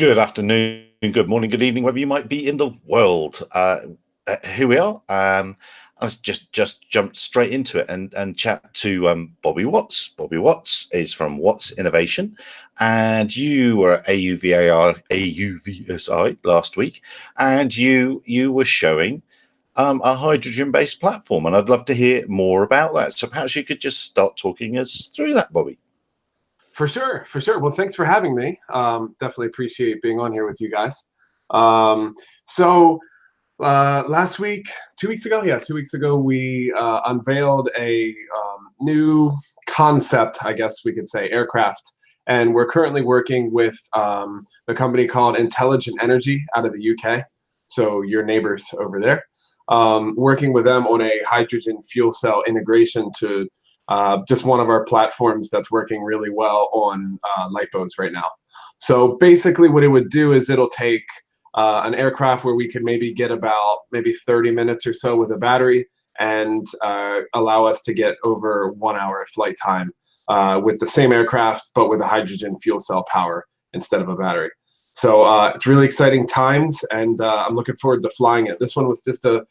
Good afternoon, good morning, good evening, wherever you might be in the world. Here we are. Let's just jump straight into it and chat to Bobby Watts. Bobby Watts is from Watts Innovation, and you were at AUVSI last week, and you were showing a hydrogen-based platform, and I'd love to hear more about that. So perhaps you could just start talking us through that, Bobby. For sure. Well, thanks for having me. Definitely appreciate being on here with you guys. Last week, 2 weeks ago, we unveiled a new concept, I guess we could say, aircraft. And we're currently working with the company called Intelligent Energy out of the UK. So your neighbors over there. Working with them on a hydrogen fuel cell integration to just one of our platforms that's working really well on lipos right now. So basically what it would do is it'll take an aircraft where we could maybe get about 30 minutes or so with a battery and allow us to get over 1 hour of flight time with the same aircraft, but with a hydrogen fuel cell power instead of a battery. So it's really exciting times, and I'm looking forward to flying it. This one was just a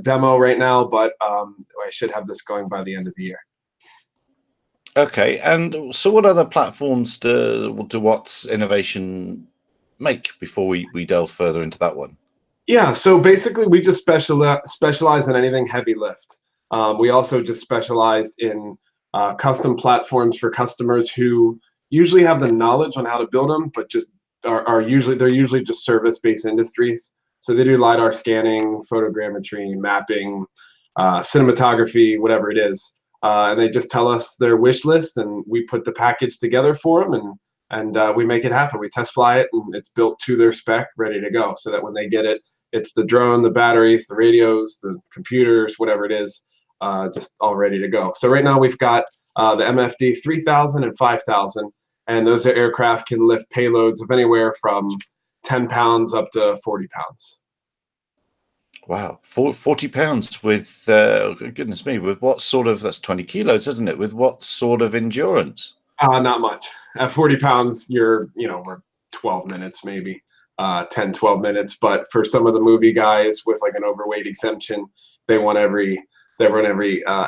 demo right now, but I should have this going by the end of the year. Okay, and so what other platforms do Watts Innovation make before we delve further into that one? Yeah, so basically we just specialize in anything heavy lift. We also just specialized in custom platforms for customers who usually have the knowledge on how to build them, but just they're usually just service-based industries. So they do LiDAR scanning, photogrammetry, mapping, cinematography, whatever it is. And they just tell us their wish list, and we put the package together for them, and we make it happen. We test fly it, and it's built to their spec, ready to go. So that when they get it, it's the drone, the batteries, the radios, the computers, whatever it is, just all ready to go. So right now we've got the MFD 3000 and 5000. And those aircraft can lift payloads of anywhere from 10 pounds up to 40 pounds. Wow, 40 pounds with, goodness me, with what sort of, that's 20 kilos, isn't it? With what sort of endurance? Not much. At 40 pounds, we're 12 minutes, maybe 10, 12 minutes. But for some of the movie guys with like an overweight exemption, they run every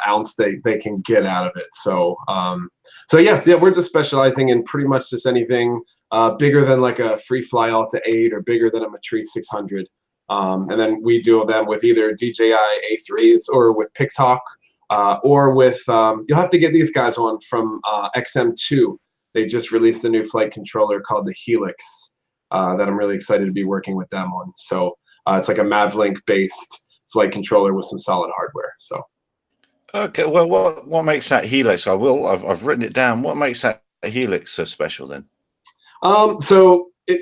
ounce they can get out of it. So yeah, we're just specializing in pretty much just anything bigger than like a free fly Alta 8 or bigger than a Matrice 600. And then we do them with either DJI A3s or with Pixhawk or with, you'll have to get these guys on from XM2. They just released a new flight controller called the Helix that I'm really excited to be working with them on. So it's like a Mavlink based flight controller with some solid hardware. So okay, well, what makes that Helix? I've written it down. What makes that Helix so special then?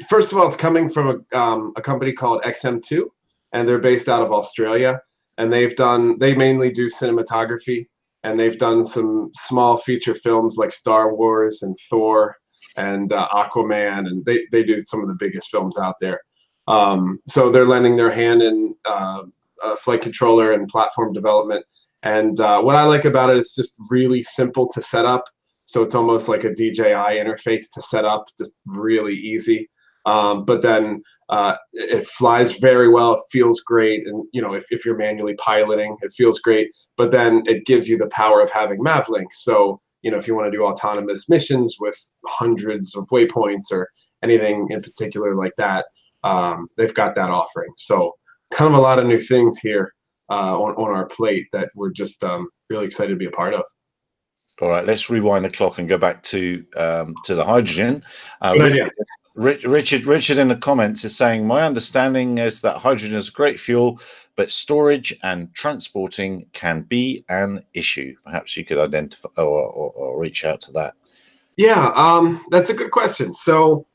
First of all, it's coming from a company called XM2, and they're based out of Australia, and they mainly do cinematography, and they've done some small feature films like Star Wars and Thor and Aquaman, and they do some of the biggest films out there. So they're lending their hand in flight controller and platform development. And what I like about it is just really simple to set up. So it's almost like a DJI interface to set up, just really easy. But then it flies very well, it feels great. And if you're manually piloting, it feels great. But then it gives you the power of having Mavlink. So if you want to do autonomous missions with hundreds of waypoints or anything in particular like that, they've got that offering. So kind of a lot of new things here on our plate that we're just really excited to be a part of. All right, let's rewind the clock and go back to the hydrogen. Good idea. Richard in the comments is saying, my understanding is that hydrogen is a great fuel, but storage and transporting can be an issue. Perhaps you could identify or reach out to that. Yeah, that's a good question. So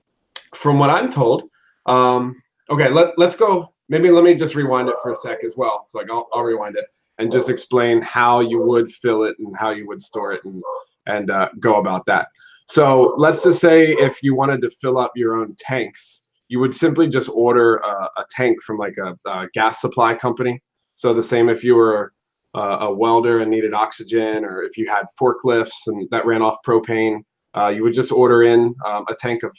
from what I'm told, okay, let's go. Maybe let me just rewind it for a sec as well. So I'll rewind it and just explain how you would fill it and how you would store it and go about that. So let's just say if you wanted to fill up your own tanks, you would simply just order a tank from like a gas supply company. So the same if you were a welder and needed oxygen, or if you had forklifts and that ran off propane, you would just order in a tank of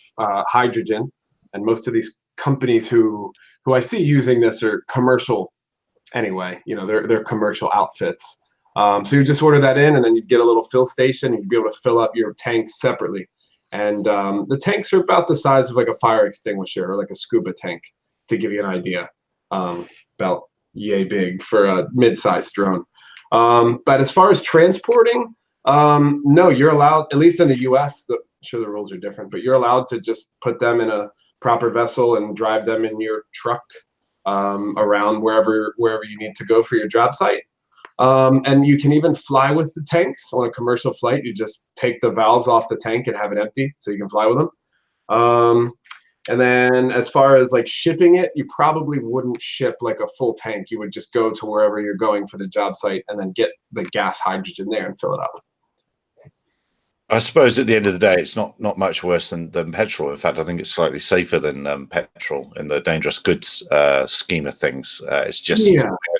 hydrogen. And most of these companies who I see using this are commercial anyway. You know, they're commercial outfits. So you just order that in, and then you get a little fill station. You'd be able to fill up your tanks separately. And the tanks are about the size of like a fire extinguisher or like a scuba tank, to give you an idea. About yay big for a mid-sized drone. But as far as transporting, no, you're allowed, at least in the US, I'm sure the rules are different, but you're allowed to just put them in a proper vessel and drive them in your truck around wherever you need to go for your job site. And you can even fly with the tanks on a commercial flight. You just take the valves off the tank and have it empty so you can fly with them. And then as far as like shipping it, you probably wouldn't ship like a full tank. You would just go to wherever you're going for the job site and then get the gas hydrogen there and fill it up. I suppose at the end of the day, it's not much worse than petrol. In fact, I think it's slightly safer than petrol in the dangerous goods scheme of things. It's just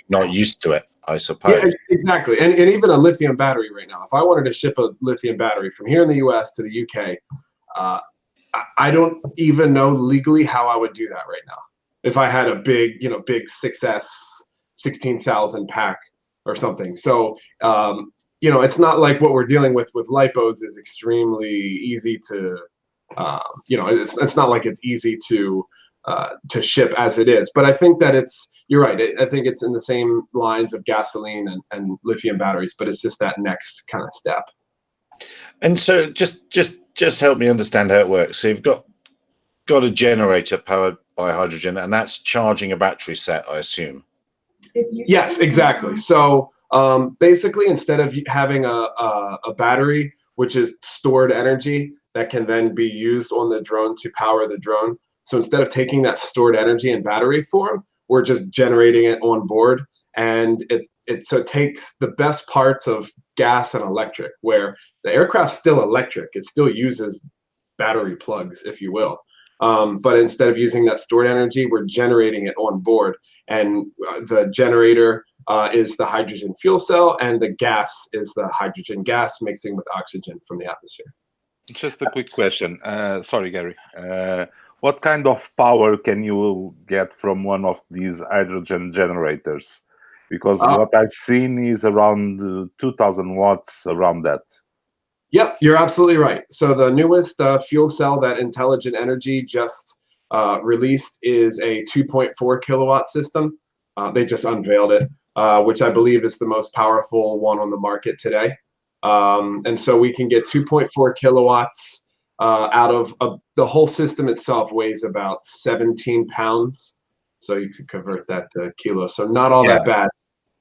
not used to it, I suppose. Yeah, exactly. And even a lithium battery right now, if I wanted to ship a lithium battery from here in the US to the UK, I don't even know legally how I would do that right now. If I had a big 6S 16,000 pack or something. So, it's not like what we're dealing with lipos is extremely easy to, it's not like it's easy to ship as it is. But I think that you're right. I think it's in the same lines of gasoline and lithium batteries, but it's just that next kind of step. And so just help me understand how it works. So you've got a generator powered by hydrogen, and that's charging a battery set, I assume. Yes, exactly. So basically, instead of having a battery, which is stored energy that can then be used on the drone to power the drone, so instead of taking that stored energy in battery form, we're just generating it on board, and it takes the best parts of gas and electric, where the aircraft's still electric. It still uses battery plugs, if you will. But instead of using that stored energy, we're generating it on board. And the generator is the hydrogen fuel cell, and the gas is the hydrogen gas mixing with oxygen from the atmosphere. Just a quick question. Sorry, Gary. What kind of power can you get from one of these hydrogen generators? Because what I've seen is around 2,000 watts, around that. Yep, you're absolutely right. So the newest fuel cell that Intelligent Energy just released is a 2.4 kilowatt system. They just unveiled it, which I believe is the most powerful one on the market today. And so we can get 2.4 kilowatts out of the whole system itself weighs about 17 pounds. So you could convert that to kilos. So not all that bad.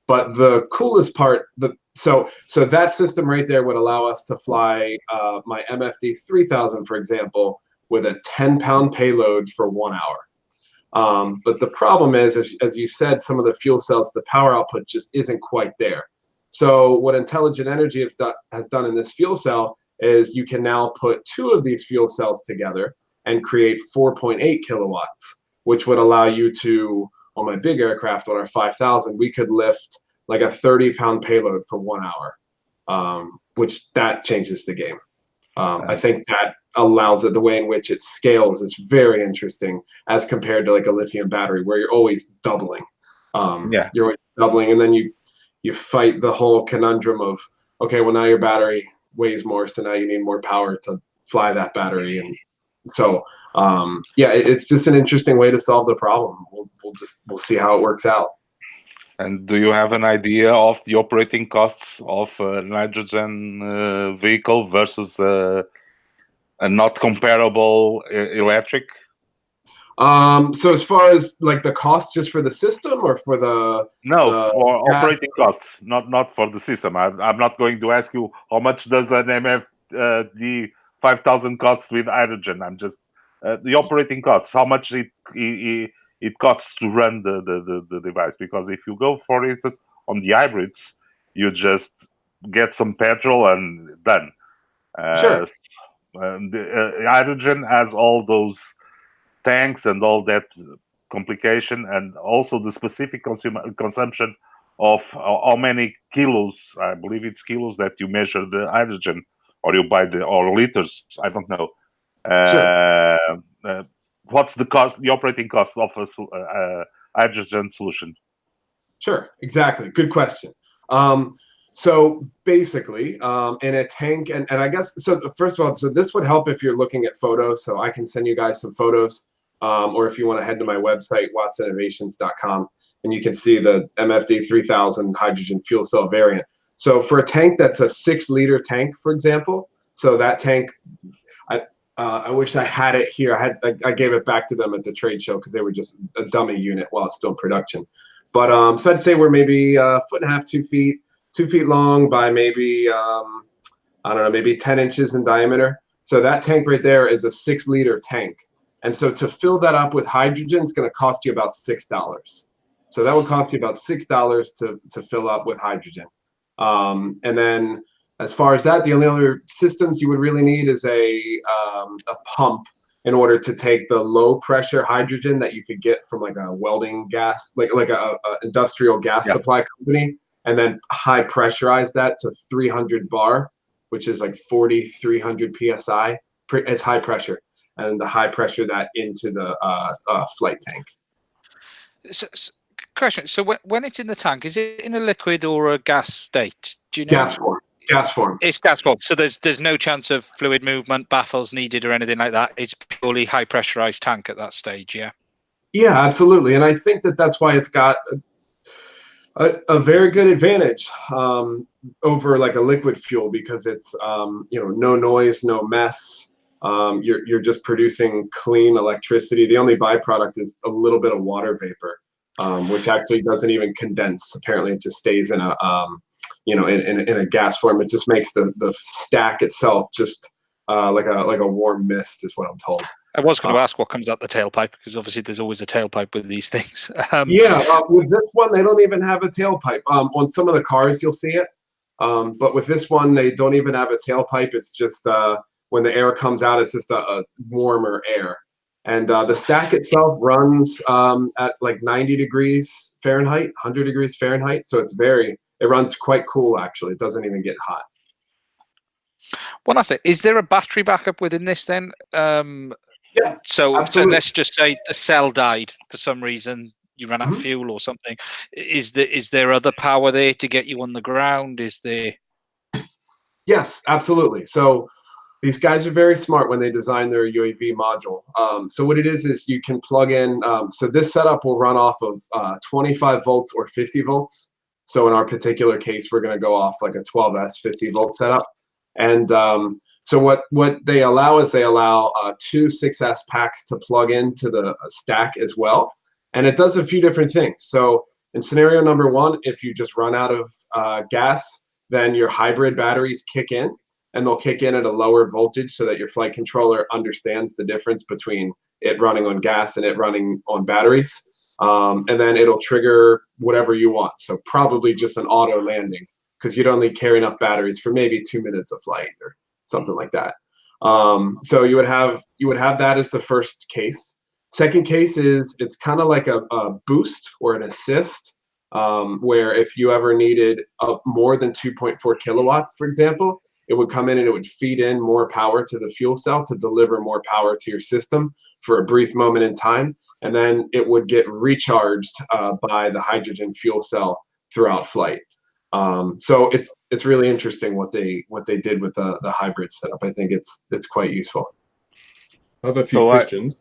But the coolest part, so that system right there would allow us to fly my MFD 3000, for example, with a 10-pound payload for 1 hour. But the problem is, as you said, some of the fuel cells, the power output just isn't quite there. So what Intelligent Energy has done in this fuel cell is you can now put 2 of these fuel cells together and create 4.8 kilowatts, which would allow you to, on my big aircraft, on our 5000, we could lift like a 30-pound payload for 1 hour, which that changes the game. I think that allows it, the way in which it scales is very interesting as compared to like a lithium battery where you're always doubling. You're always doubling, and then you fight the whole conundrum of, okay, well now your battery weighs more, so now you need more power to fly that battery. And so it's just an interesting way to solve the problem. We'll see how it works out. And do you have an idea of the operating costs of a nitrogen vehicle versus a not comparable electric? So as far as like the cost just for the system or for for operating costs, not for the system. I'm not going to ask you how much does an MFD 5000 cost with hydrogen. I'm just the operating costs, how much it costs to run the device. Because if you go, for instance, on the hybrids, you just get some petrol and done. Sure. The hydrogen has all those tanks and all that complication, and also the specific consumption of how many kilos, I believe it's kilos that you measure the hydrogen, or you buy or liters, I don't know. Sure. what's the cost, the operating cost of a hydrogen solution? Sure, exactly. Good question. So basically, in a tank, and I guess, so first of all, so this would help if you're looking at photos, so I can send you guys some photos, or if you want to head to my website, wattsinnovations.com, and you can see the MFD 3000 hydrogen fuel cell variant. So for a tank that's a 6-liter tank, for example, so that tank, I wish I had it here. I gave it back to them at the trade show because they were just a dummy unit while it's still in production. But so I'd say we're maybe 1.5 to 2 feet, 2 feet long by maybe I don't know, maybe 10 inches in diameter. So that tank right there is a 6-liter tank, and so to fill that up with hydrogen is going to cost you about $6. So that would cost you about $6 to fill up with hydrogen. And then as far as that, the only other systems you would really need is a pump in order to take the low pressure hydrogen that you could get from like a welding gas, like a industrial gas supply company, and then high pressurize that to 300 bar, which is like 4,300 psi. It's high pressure, and the high pressure that into the flight tank. So, question. So when it's in the tank, is it in a liquid or a gas state? Do you know? Gas form. Gas form. It's gas form. So there's no chance of fluid movement, baffles needed, or anything like that. It's purely high pressurized tank at that stage. Yeah. Yeah, absolutely. And I think that's why it's got a very good advantage over like a liquid fuel, because it's no noise, no mess. You're just producing clean electricity. The only byproduct is a little bit of water vapor, which actually doesn't even condense. Apparently, it just stays in a in a gas form. It just makes the stack itself just like a warm mist, is what I'm told. I was going to ask what comes out the tailpipe, because obviously there's always a tailpipe with these things. With this one, they don't even have a tailpipe. On some of the cars, you'll see it. But with this one, they don't even have a tailpipe. It's just when the air comes out, it's just a warmer air. And the stack itself runs at like 90 degrees Fahrenheit, 100 degrees Fahrenheit. So it runs quite cool, actually. It doesn't even get hot. When I say, is there a battery backup within this then? Yeah. So absolutely. let's just say the cell died for some reason, you ran out of fuel or something. Is there other power there to get you on the ground? Is there? Yes, absolutely. So these guys are very smart when they design their UAV module. So what it is you can plug in. So this setup will run off of 25 volts or 50 volts. So in our particular case, we're going to go off like a 12S 50 volt setup. And so what they allow is 2 6S packs to plug into the stack as well. And it does a few different things. So in scenario number 1, if you just run out of gas, then your hybrid batteries kick in, and they'll kick in at a lower voltage so that your flight controller understands the difference between it running on gas and it running on batteries. And then it'll trigger whatever you want. So probably just an auto landing, because you'd only carry enough batteries for maybe 2 minutes of flight or something like that. So you would have that as the first case. Second case is it's kind of like a boost or an assist, where if you ever needed more than 2.4 kilowatts, for example, it would come in and it would feed in more power to the fuel cell to deliver more power to your system for a brief moment in time, and then it would get recharged by the hydrogen fuel cell throughout flight. So it's really interesting what they did with the hybrid setup. I think it's quite useful. I have a few questions.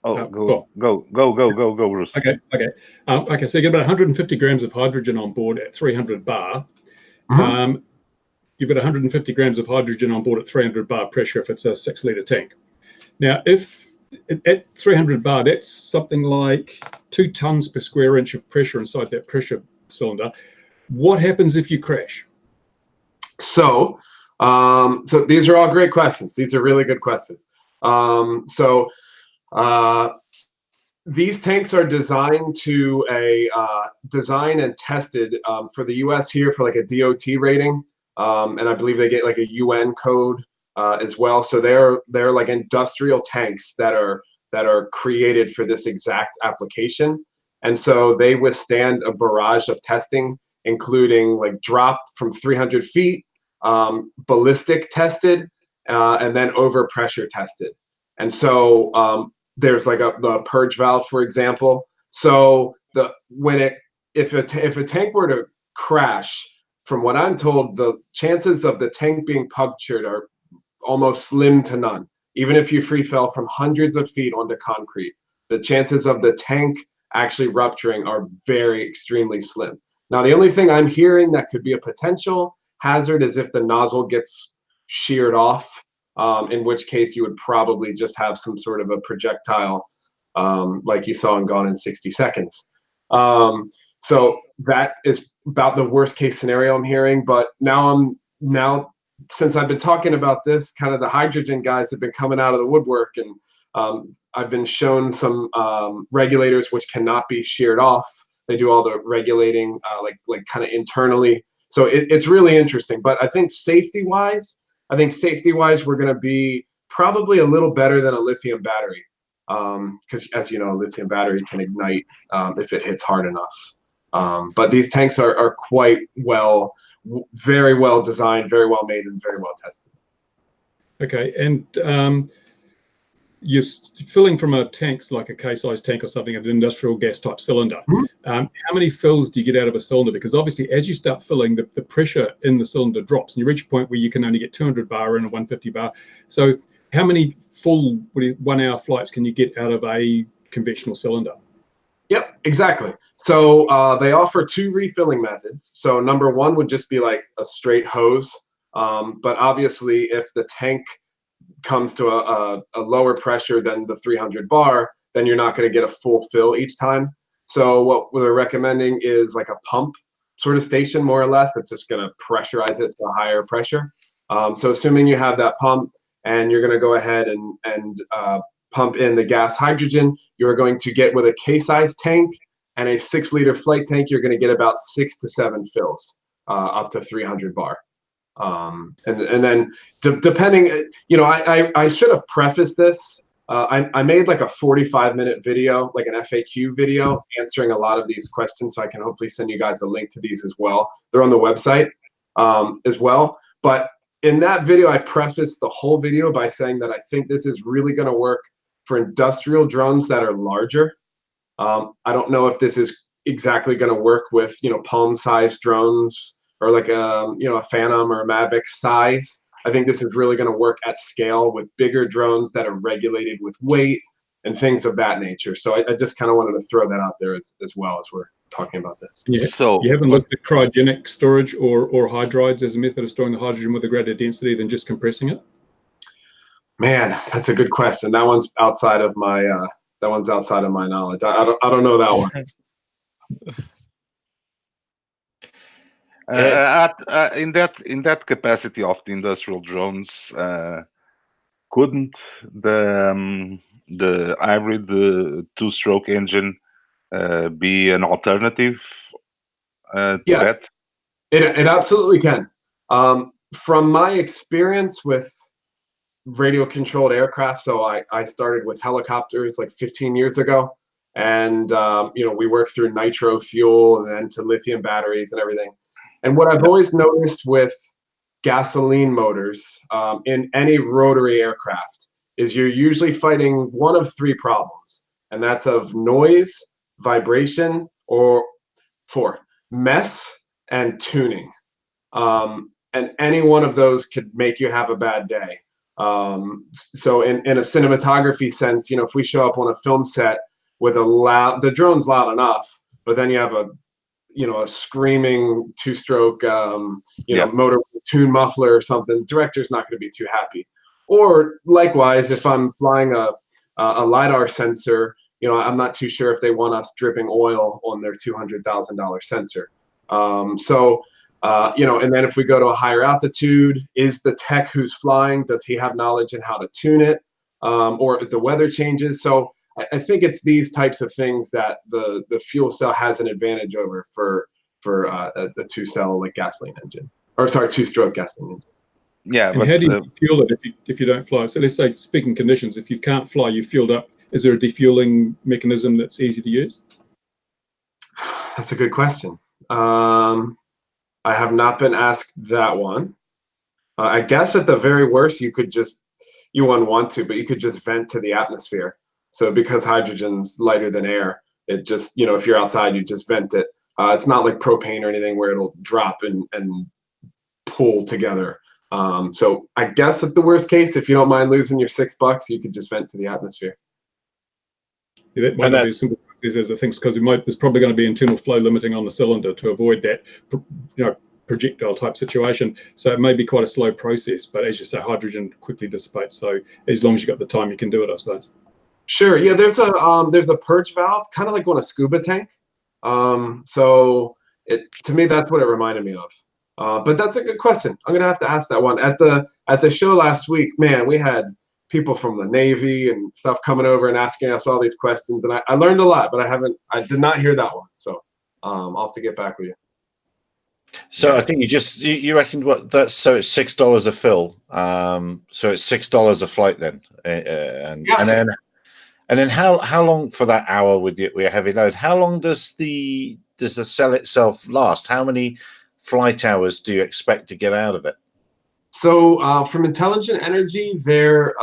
Go, Bruce. Okay. So you get about 150 grams of hydrogen on board at 300 bar. You've got 150 grams of hydrogen on board at 300 bar pressure if it's a 6-liter tank. Now, if at 300 bar, that's something like 2 tons per square inch of pressure inside that pressure cylinder. What happens if you crash? So these are all great questions. These are really good questions. These tanks are designed and tested for the U.S. here for like a DOT rating, and I believe they get like a UN code as well. So they're like industrial tanks that are created for this exact application, and so they withstand a barrage of testing, including like drop from 300 feet, ballistic tested, and then over pressure tested. And so there's like the purge valve, for example. So if a tank were to crash, from what I'm told, the chances of the tank being punctured are almost slim to none. Even if you free fell from hundreds of feet onto concrete, the chances of the tank actually rupturing are very extremely slim. Now, the only thing I'm hearing that could be a potential hazard is if the nozzle gets sheared off, in which case you would probably just have some sort of a projectile, like you saw in Gone in 60 Seconds. So that is about the worst case scenario I'm hearing. But now since I've been talking about this, kind of the hydrogen guys have been coming out of the woodwork, and I've been shown some regulators which cannot be sheared off. They do all the regulating like kind of internally. So it's really interesting. But I think safety-wise, we're going to be probably a little better than a lithium battery, because as you know, a lithium battery can ignite if it hits hard enough. But these tanks are quite very well designed, very well made, and very well tested. Okay, and you're filling from a tank, like a case-size tank or something, an industrial gas type cylinder. How many fills do you get out of a cylinder? Because obviously, as you start filling, the pressure in the cylinder drops, and you reach a point where you can only get 200 bar in a 150 bar. So how many full 1 hour flights can you get out of a conventional cylinder? Yep, exactly. So they offer 2 refilling methods. So number 1 would just be like a straight hose. But obviously, if the tank comes to a lower pressure than the 300 bar, then you're not going to get a full fill each time. So what they're recommending is like a pump sort of station, more or less. That's just going to pressurize it to a higher pressure. So assuming you have that pump and you're going to go ahead and pump in the gas hydrogen, you're going to get, with a case-size tank and a 6-liter flight tank, you're going to get about 6 to 7 fills up to 300 bar. And then depending, you know, I should have prefaced this. I made like a 45-minute video, like an FAQ video, answering a lot of these questions. So I can hopefully send you guys a link to these as well. They're on the website as well. But in that video, I prefaced the whole video by saying that I think this is really going to work for industrial drones that are larger. I don't know if this is exactly going to work with, you know, palm-sized drones, or like a, you know, a Phantom or a Mavic size. I think this is really going to work at scale with bigger drones that are regulated with weight and things of that nature. So I just kind of wanted to throw that out there as well as we're talking about this. Yeah. So you haven't looked at cryogenic storage or hydrides as a method of storing the hydrogen with a greater density than just compressing it? Man, that's a good question. That one's outside of my knowledge. I don't know that one. In that capacity of the industrial drones, couldn't the hybrid 2-stroke engine be an alternative to that? It absolutely can. From my experience with radio controlled aircraft, so I started with helicopters like 15 years ago, and you know, we worked through nitro fuel and then to lithium batteries and everything. And what I've always noticed with gasoline motors in any rotary aircraft is you're usually fighting one of 3 problems, and that's of noise, vibration, or 4, mess and tuning. And any one of those could make you have a bad day. So in a cinematography sense, you know, if we show up on a film set with the drone's loud enough, but then you have a screaming 2-stroke, motor tune muffler or something, director's not going to be too happy. Or likewise, if I'm flying a LiDAR sensor, you know, I'm not too sure if they want us dripping oil on their $200,000 sensor. You know, and then if we go to a higher altitude, is the tech who's flying, does he have knowledge in how to tune it, or if the weather changes? So I think it's these types of things that the fuel cell has an advantage over for a 2-cell like gasoline engine, or sorry, 2-stroke gasoline engine. Yeah. And how do you fuel it if you don't fly? So let's say, speaking conditions, if you can't fly, you fueled up. Is there a defueling mechanism that's easy to use? That's a good question. I have not been asked that one. I guess at the very worst, you wouldn't want to, but you could just vent to the atmosphere. So because hydrogen's lighter than air, it just, if you're outside, you just vent it. It's not like propane or anything where it'll drop and pull together. So I guess at the worst case, if you don't mind losing your $6, you could just vent to the atmosphere. Yeah, that might not be as simple as I think, because there's probably going to be internal flow limiting on the cylinder to avoid that, projectile type situation. So it may be quite a slow process, but as you say, hydrogen quickly dissipates. So as long as you've got the time, you can do it, I suppose. Sure. Yeah, there's a purge valve, kind of like on a scuba tank. So to me, that's what it reminded me of. But that's a good question. I'm gonna have to ask that one. At the show last week, man, we had people from the Navy and stuff coming over and asking us all these questions, and I learned a lot, but I did not hear that one. So I'll have to get back with you. So I think you reckoned so it's $6 a fill. So it's $6 a flight then, and then how long for that hour with your heavy load? How long does the cell itself last? How many flight hours do you expect to get out of it? So from Intelligent Energy, their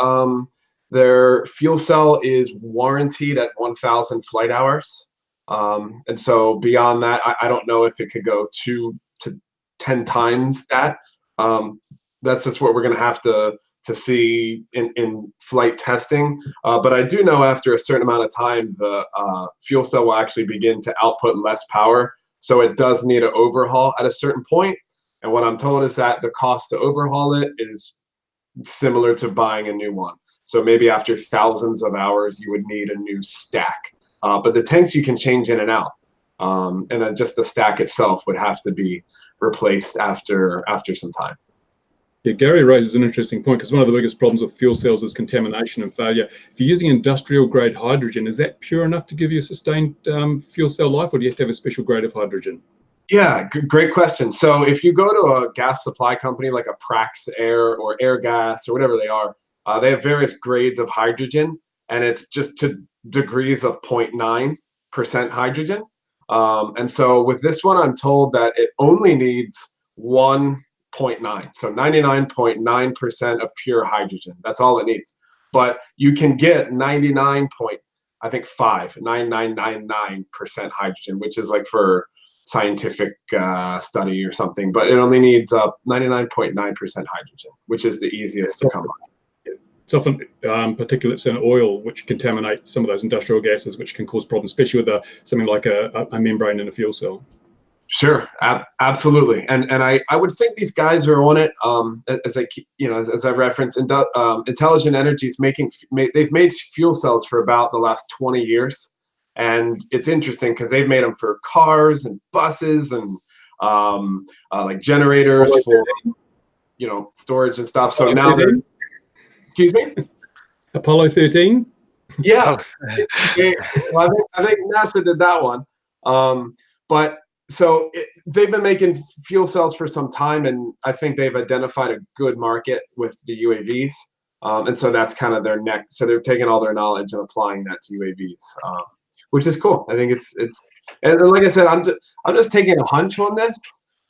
fuel cell is warranted at 1,000 flight hours, and so beyond that, I don't know if it could go 2 to 10 times that. That's just what we're going to have to see in flight testing. But I do know after a certain amount of time, the fuel cell will actually begin to output less power. So it does need an overhaul at a certain point. And what I'm told is that the cost to overhaul it is similar to buying a new one. So maybe after thousands of hours, you would need a new stack. But the tanks you can change in and out. And then just the stack itself would have to be replaced after some time. Yeah, Gary raises an interesting point, because one of the biggest problems with fuel cells is contamination and failure. If you're using industrial grade hydrogen, is that pure enough to give you a sustained fuel cell life, or do you have to have a special grade of hydrogen? Yeah, great question. So if you go to a gas supply company like a Prax Air or Airgas or whatever they are, they have various grades of hydrogen, and it's just to degrees of 0.9% hydrogen. And so with this one, I'm told that it only needs 1.9, so 99.9% of pure hydrogen. That's all it needs. But you can get 99.9999% hydrogen, which is like for scientific study or something. But it only needs 99.9% hydrogen, which is the easiest to come by. It's often particulates in oil which contaminate some of those industrial gases, which can cause problems, especially with something like a membrane in a fuel cell. Sure, absolutely, and I would think these guys are on it. As I referenced, Intelligent Energy's they've made fuel cells for about the last 20 years, and it's interesting because they've made them for cars and buses and like generators for storage and stuff. So now they're, excuse me, Apollo 13. Yeah, well, I think NASA did that one, but. So they've been making fuel cells for some time, and I think they've identified a good market with the UAVs, and so that's kind of their next. So they're taking all their knowledge and applying that to UAVs, which is cool. I think it's and like I said, I'm just taking a hunch on this,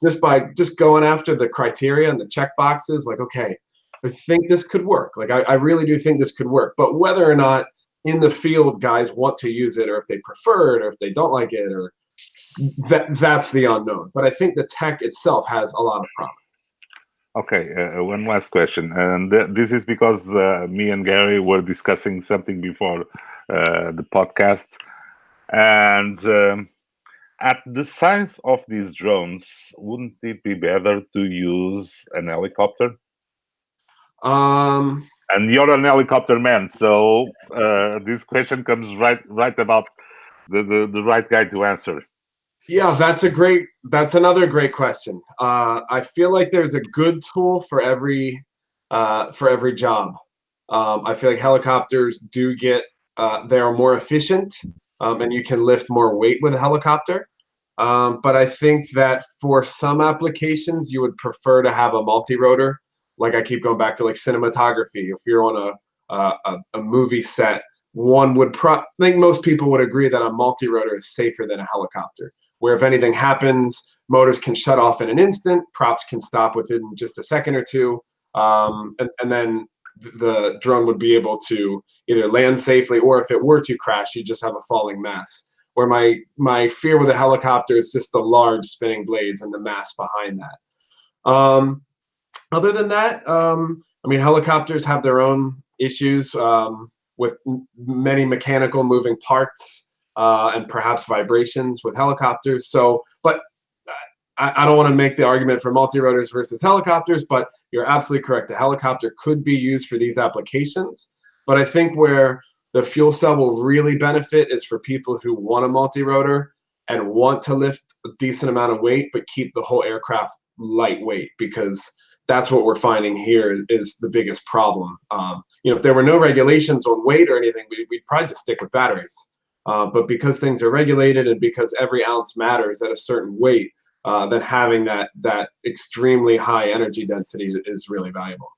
just by going after the criteria and the check boxes. Like, okay, I think this could work. Like I really do think this could work, but whether or not in the field guys want to use it, or if they prefer it, or if they don't like it, or that's the unknown. But I think the tech itself has a lot of promise. Okay, one last question, and this is because me and Gary were discussing something before the podcast, and at the size of these drones, wouldn't it be better to use an helicopter? And you're an helicopter man, so this question comes right about the right guy to answer. Yeah, that's another great question. I feel like there's a good tool for every job. I feel like helicopters they are more efficient, and you can lift more weight with a helicopter. But I think that for some applications, you would prefer to have a multi-rotor. Like I keep going back to like cinematography. If you're on a movie set, I think most people would agree that a multi-rotor is safer than a helicopter, where if anything happens, motors can shut off in an instant, props can stop within just a second or two, and then the drone would be able to either land safely, or if it were to crash, you just have a falling mass. Where my fear with a helicopter is just the large spinning blades and the mass behind that. Other than that, I mean, helicopters have their own issues with many mechanical moving parts and perhaps vibrations with helicopters. So, but I don't want to make the argument for multi-rotors versus helicopters, but you're absolutely correct. A helicopter could be used for these applications. But I think where the fuel cell will really benefit is for people who want a multi-rotor and want to lift a decent amount of weight, but keep the whole aircraft lightweight, because that's what we're finding here is the biggest problem. You know, if there were no regulations on weight or anything, we'd probably just stick with batteries. But because things are regulated and because every ounce matters at a certain weight, then having that extremely high energy density is really valuable.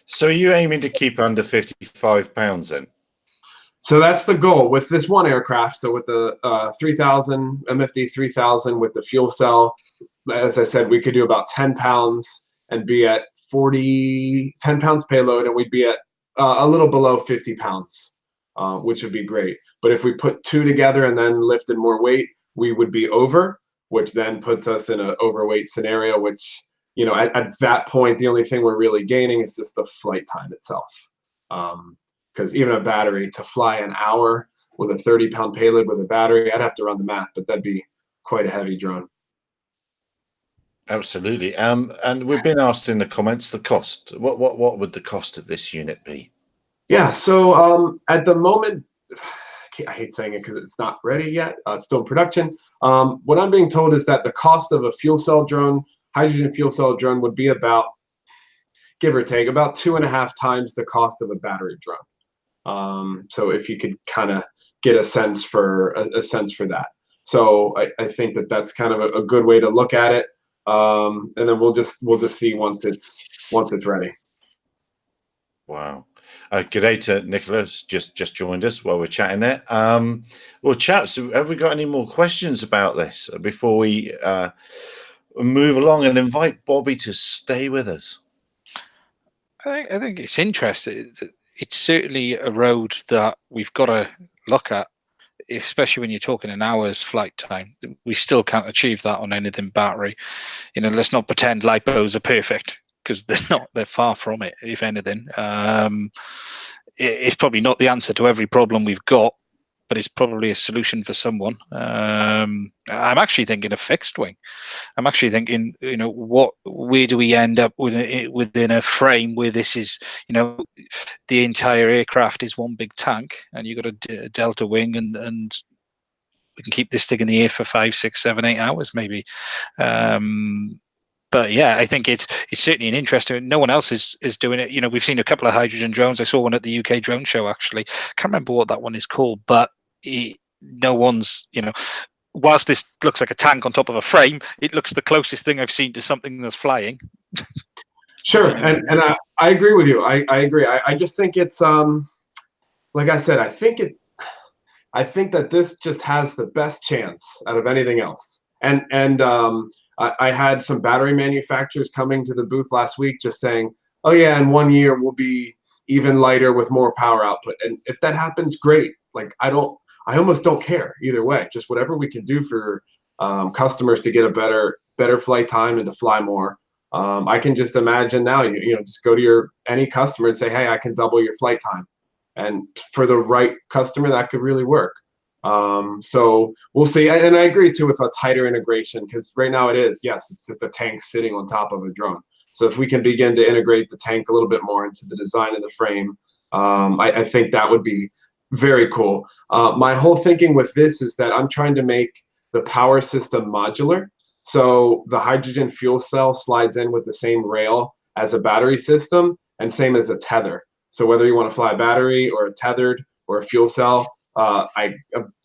So are you aiming to keep under 55 pounds then? So that's the goal with this one aircraft. So with the 3000 MFD 3000 with the fuel cell, as I said, we could do about 10 pounds and be at 10 pounds payload, and we'd be at a little below 50 pounds, which would be great. But if we put two together and then lifted more weight, we would be over, which then puts us in an overweight scenario, which, you know, at that point, the only thing we're really gaining is just the flight time itself. Because even a battery, to fly an hour with a 30-pound payload with a battery, I'd have to run the math, but that'd be quite a heavy drone. Absolutely. And we've been asked in the comments the cost. What would the cost of this unit be? Yeah, so at the moment, I hate saying it because it's not ready yet. It's still in production. What I'm being told is that the cost of a fuel cell drone, hydrogen fuel cell drone, would be about, give or take, about 2.5 times the cost of a battery drone. So if you could kind of get a sense for that. So I think that that's kind of a good way to look at it. And then we'll just see once it's ready. Wow. G'day to Nicholas, just joined us while we're chatting there. Well, chaps, have we got any more questions about this before we move along and invite Bobby to stay with us? I think it's interesting. It's certainly a road that we've got to look at, especially when you're talking an hour's flight time. We still can't achieve that on anything battery. You know, let's not pretend lipos are perfect, because they're not. They're far from it, if anything. It's probably not the answer to every problem we've got, but it's probably a solution for someone. I'm actually thinking a fixed wing. I'm actually thinking, you know, where do we end up within a frame where this is, you know, the entire aircraft is one big tank, and you've got a delta wing, and we can keep this thing in the air for 5, 6, 7, 8 hours maybe. But yeah, I think it's certainly an interesting. No one else is doing it. You know, we've seen a couple of hydrogen drones. I saw one at the UK drone show actually. Can't remember what that one is called, but no one's, you know, whilst this looks like a tank on top of a frame, it looks the closest thing I've seen to something that's flying. Sure, and I agree with you. I agree. I just think it's like I said, I think that this just has the best chance out of anything else. And I had some battery manufacturers coming to the booth last week just saying, oh yeah, in 1 year we'll be even lighter with more power output. And if that happens, great. Like I almost don't care either way. Just whatever we can do for customers to get a better flight time and to fly more. I can just imagine now, you know, just go to any customer and say, hey, I can double your flight time. And for the right customer, that could really work. So we'll see. And I agree too with a tighter integration, because right now it's just a tank sitting on top of a drone. So if we can begin to integrate the tank a little bit more into the design of the frame, I think that would be very cool. My whole thinking with this is that I'm trying to make the power system modular. So the hydrogen fuel cell slides in with the same rail as a battery system, and same as a tether. So whether you want to fly a battery or a tethered or a fuel cell, I'm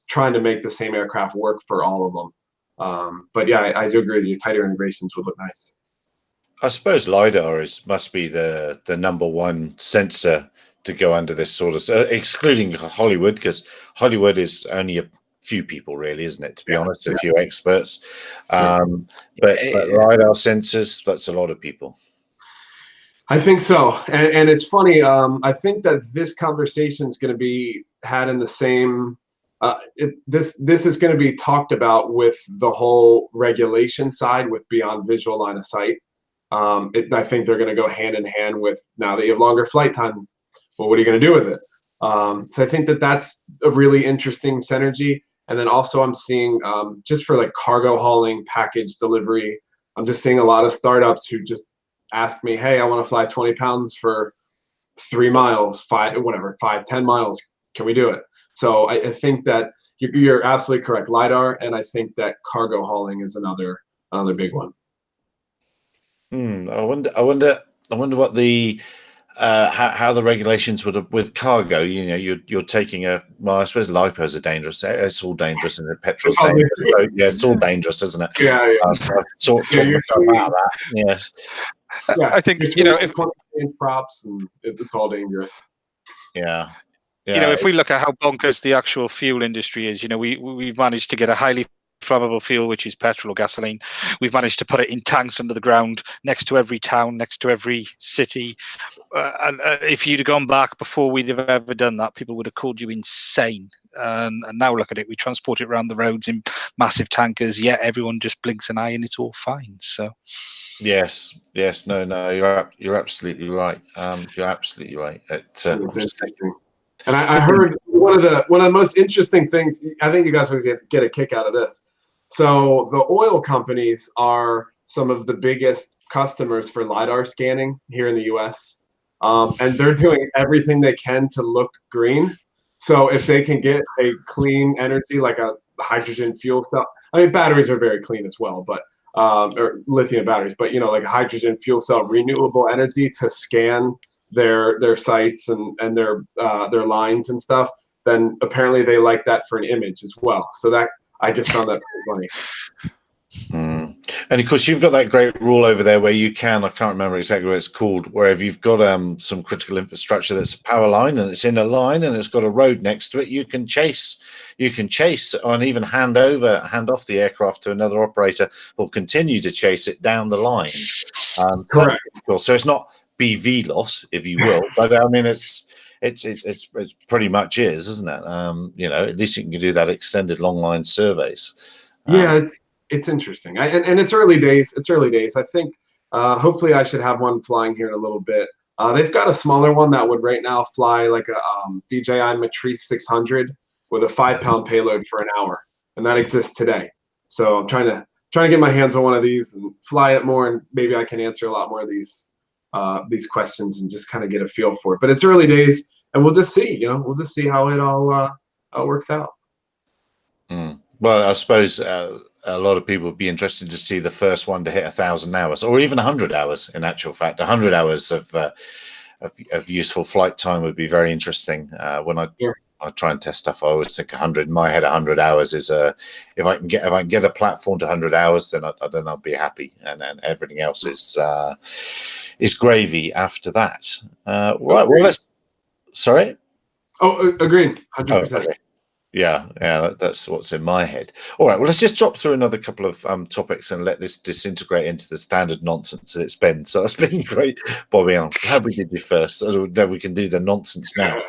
trying to make the same aircraft work for all of them. But yeah, I do agree that your tighter integrations would look nice. I suppose LiDAR must be the #1 sensor to go under this sort of, excluding Hollywood, because Hollywood is only a few people really, isn't it, to be honest, a few experts. But LiDAR sensors, that's a lot of people. I think so, and it's funny. I think that this conversation is going to be had in the same. This is going to be talked about with the whole regulation side with beyond visual line of sight. I think they're going to go hand in hand with now that you have longer flight time. Well, what are you going to do with it? So I think that that's a really interesting synergy. And then also I'm seeing just for like cargo hauling, package delivery, I'm just seeing a lot of startups who just ask me, hey, I want to fly 20 pounds for 3 miles, 10 miles. Can we do it? So I think that you're absolutely correct. LiDAR, and I think that cargo hauling is another big one. I wonder what the how the regulations would have with cargo. You know, you're taking I suppose lipos are dangerous. It's all dangerous, and petrol's dangerous. So, yeah, it's all dangerous, isn't it? Yeah. I've talked myself out of that. Yes. Yeah, I think, you know, if props and it's all dangerous. Yeah. You know, if we look at how bonkers the actual fuel industry is, you know, we've managed to get a highly flammable fuel, which is petrol or gasoline. We've managed to put it in tanks under the ground next to every town, next to every city. And if you'd have gone back before we'd have ever done that, people would have called you insane. And now look at it. We transport it around the roads in massive tankers. Yet everyone just blinks an eye and it's all fine. So. Yes. No. You're absolutely right. You're absolutely right. It's interesting. And I heard one of the most interesting things. I think you guys would get a kick out of this. So the oil companies are some of the biggest customers for LiDAR scanning here in the U.S. And they're doing everything they can to look green. So if they can get a clean energy like a hydrogen fuel cell, I mean batteries are very clean as well, but or lithium batteries, but you know, like a hydrogen fuel cell, renewable energy to scan their sites and their lines and stuff, then apparently they like that for an image as well. So that I just found that pretty funny. And of course, you've got that great rule over there where you can, I can't remember exactly what it's called, where if you've got some critical infrastructure that's a power line and it's in a line and it's got a road next to it, you can chase and even hand off the aircraft to another operator or continue to chase it down the line. Correct. So it's not BV loss, if you will, but I mean it's pretty much isn't it? You know, at least you can do that extended long line surveys. Yeah, it's interesting, and it's early days. I think hopefully I should have one flying here in a little bit. They've got a smaller one that would right now fly like a DJI Matrice 600 with a 5-pound payload for an hour, and that exists today. So I'm trying to get my hands on one of these and fly it more, and maybe I can answer a lot more of these questions and just kind of get a feel for it. But it's early days, and we'll just see. You know, we'll just see how it all works out. Well, I suppose a lot of people would be interested to see the first one to hit 1,000 hours, or even 100 hours. In actual fact, 100 hours of useful flight time would be very interesting. When I try and test stuff, I always think 100. In my head, 100 hours is if I can get a platform to 100 hours, then I'll be happy, and then everything else is gravy after that. Right. Well, let's. Sorry. Oh, agreed. 100%. Okay. Yeah, that's what's in my head. All right, well, let's just drop through another couple of topics and let this disintegrate into the standard nonsense that it's been. So that's been great, Bobby. I'm glad we did you first, so then we can do the nonsense now.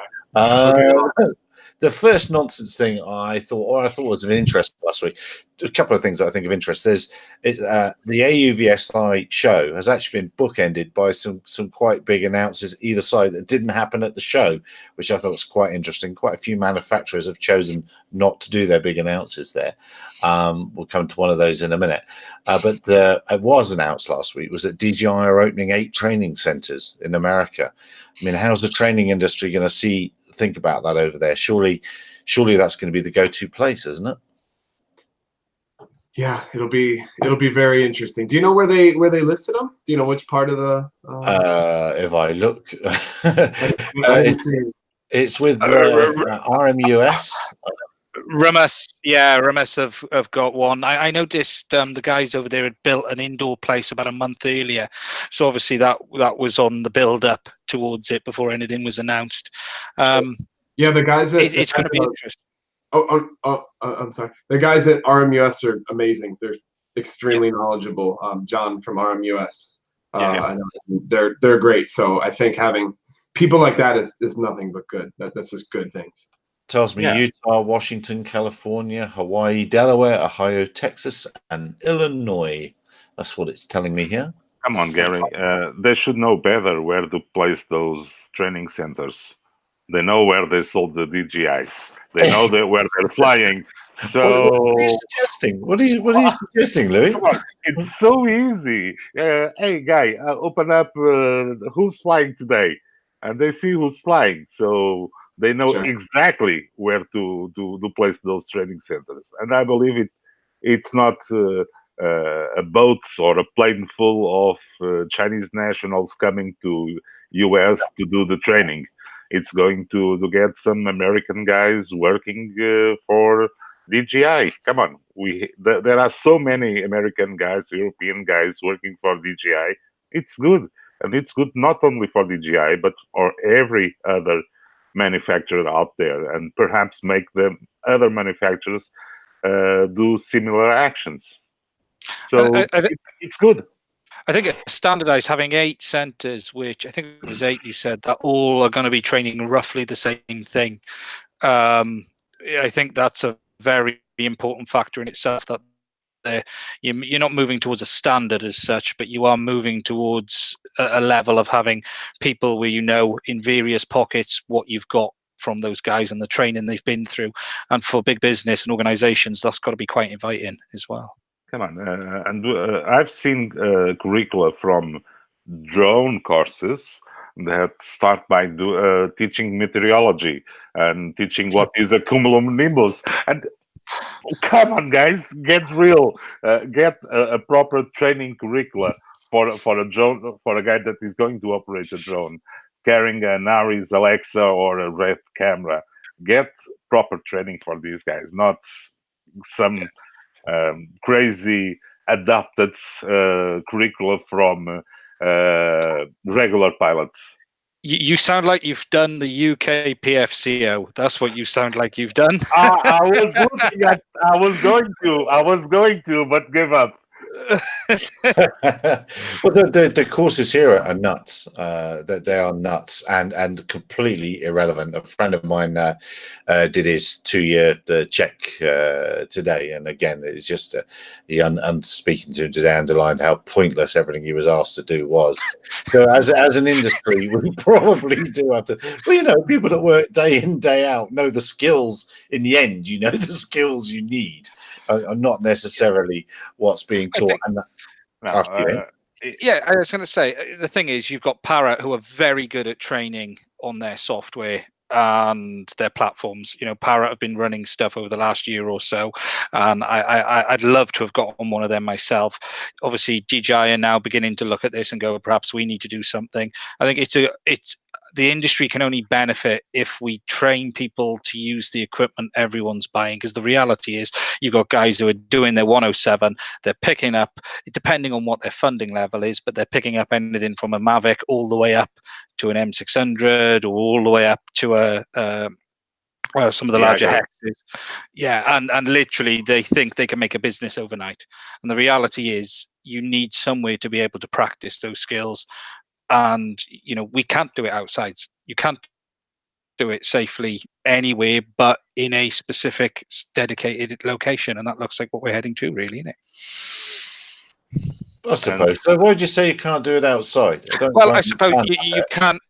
The first nonsense thing I thought was of interest last week. A couple of things that I think of interest. There's the AUVSI show has actually been bookended by some quite big announcements either side that didn't happen at the show, which I thought was quite interesting. Quite a few manufacturers have chosen not to do their big announcements there. We'll come to one of those in a minute. But it was announced last week was that DJI are opening 8 training centers in America. I mean, how's the training industry going to think about that over there? Surely that's going to be the go-to place, isn't it? Yeah, it'll be very interesting. Do you know where they listed them? Do you know which part of the? If I look, it's with RMUS. Remus have got one. I noticed the guys over there had built an indoor place about a month earlier, so obviously that was on the build up towards it before anything was announced. Yeah, the guys it's going to be interesting. I'm sorry. The guys at RMUS are amazing. They're extremely knowledgeable. John from RMUS I know they're great. So I think having people like that is nothing but good. That's just good things. Tells me Utah, Washington, California, Hawaii, Delaware, Ohio, Texas, and Illinois. That's what it's telling me here. Come on, Gary. They should know better where to place those training centers. They know where they sold the DJIs. They know where they're flying. So what are you suggesting? What are you suggesting, Louis? Come on, it's so easy. Hey, guy, open up. Who's flying today? And they see who's flying, so they know exactly where to place those training centers. And I believe it's not a boat or a plane full of Chinese nationals coming to US to do the training. It's going to get some American guys working for DJI. Come on, there are so many American guys, European guys working for DJI. It's good, and it's good not only for DJI but for every other manufacturer out there, and perhaps make the other manufacturers do similar actions. So it's good. I think it's standardized, having 8 centers, which I think it was 8 you said, that all are going to be training roughly the same thing. I think that's a very important factor in itself, that you're not moving towards a standard as such, but you are moving towards a level of having people where you know in various pockets what you've got from those guys and the training they've been through. And for big business and organizations, that's got to be quite inviting as well. Come on, and I've seen curricula from drone courses that start by teaching meteorology and teaching what is a cumulonimbus. And come on, guys, get real. Get a proper training curricula for a drone, for a guy that is going to operate a drone, carrying an Aries Alexa or a Red camera. Get proper training for these guys, not some crazy adapted curricula from regular pilots. You sound like you've done the UK PFCO. That's what you sound like you've done. I was going to, but give up. Well, the courses here are nuts. They are nuts and completely irrelevant. A friend of mine did his 2-year check today, and again, it's just speaking to him today, underlined how pointless everything he was asked to do was. So, as an industry, we probably do have to. Well, you know, people that work day in day out know the skills. In the end, you know the skills you need. Are not necessarily what's being taught. Yeah, I was going to say, the thing is, you've got Parrot, who are very good at training on their software and their platforms. You know, Parrot have been running stuff over the last year or so, and I'd love to have got on one of them myself. Obviously, DJI are now beginning to look at this and go, perhaps we need to do something. I think it's the industry can only benefit if we train people to use the equipment everyone's buying, because the reality is you've got guys who are doing their 107, they're picking up, depending on what their funding level is, but they're picking up anything from a Mavic all the way up to an M600 or all the way up to some of the larger hexes. Yeah, and literally they think they can make a business overnight. And the reality is you need somewhere to be able to practice those skills. And, you know, we can't do it outside. You can't do it safely anywhere but in a specific dedicated location. And that looks like what we're heading to, really, isn't it? I suppose. So why would you say you can't do it outside? I suppose you can't,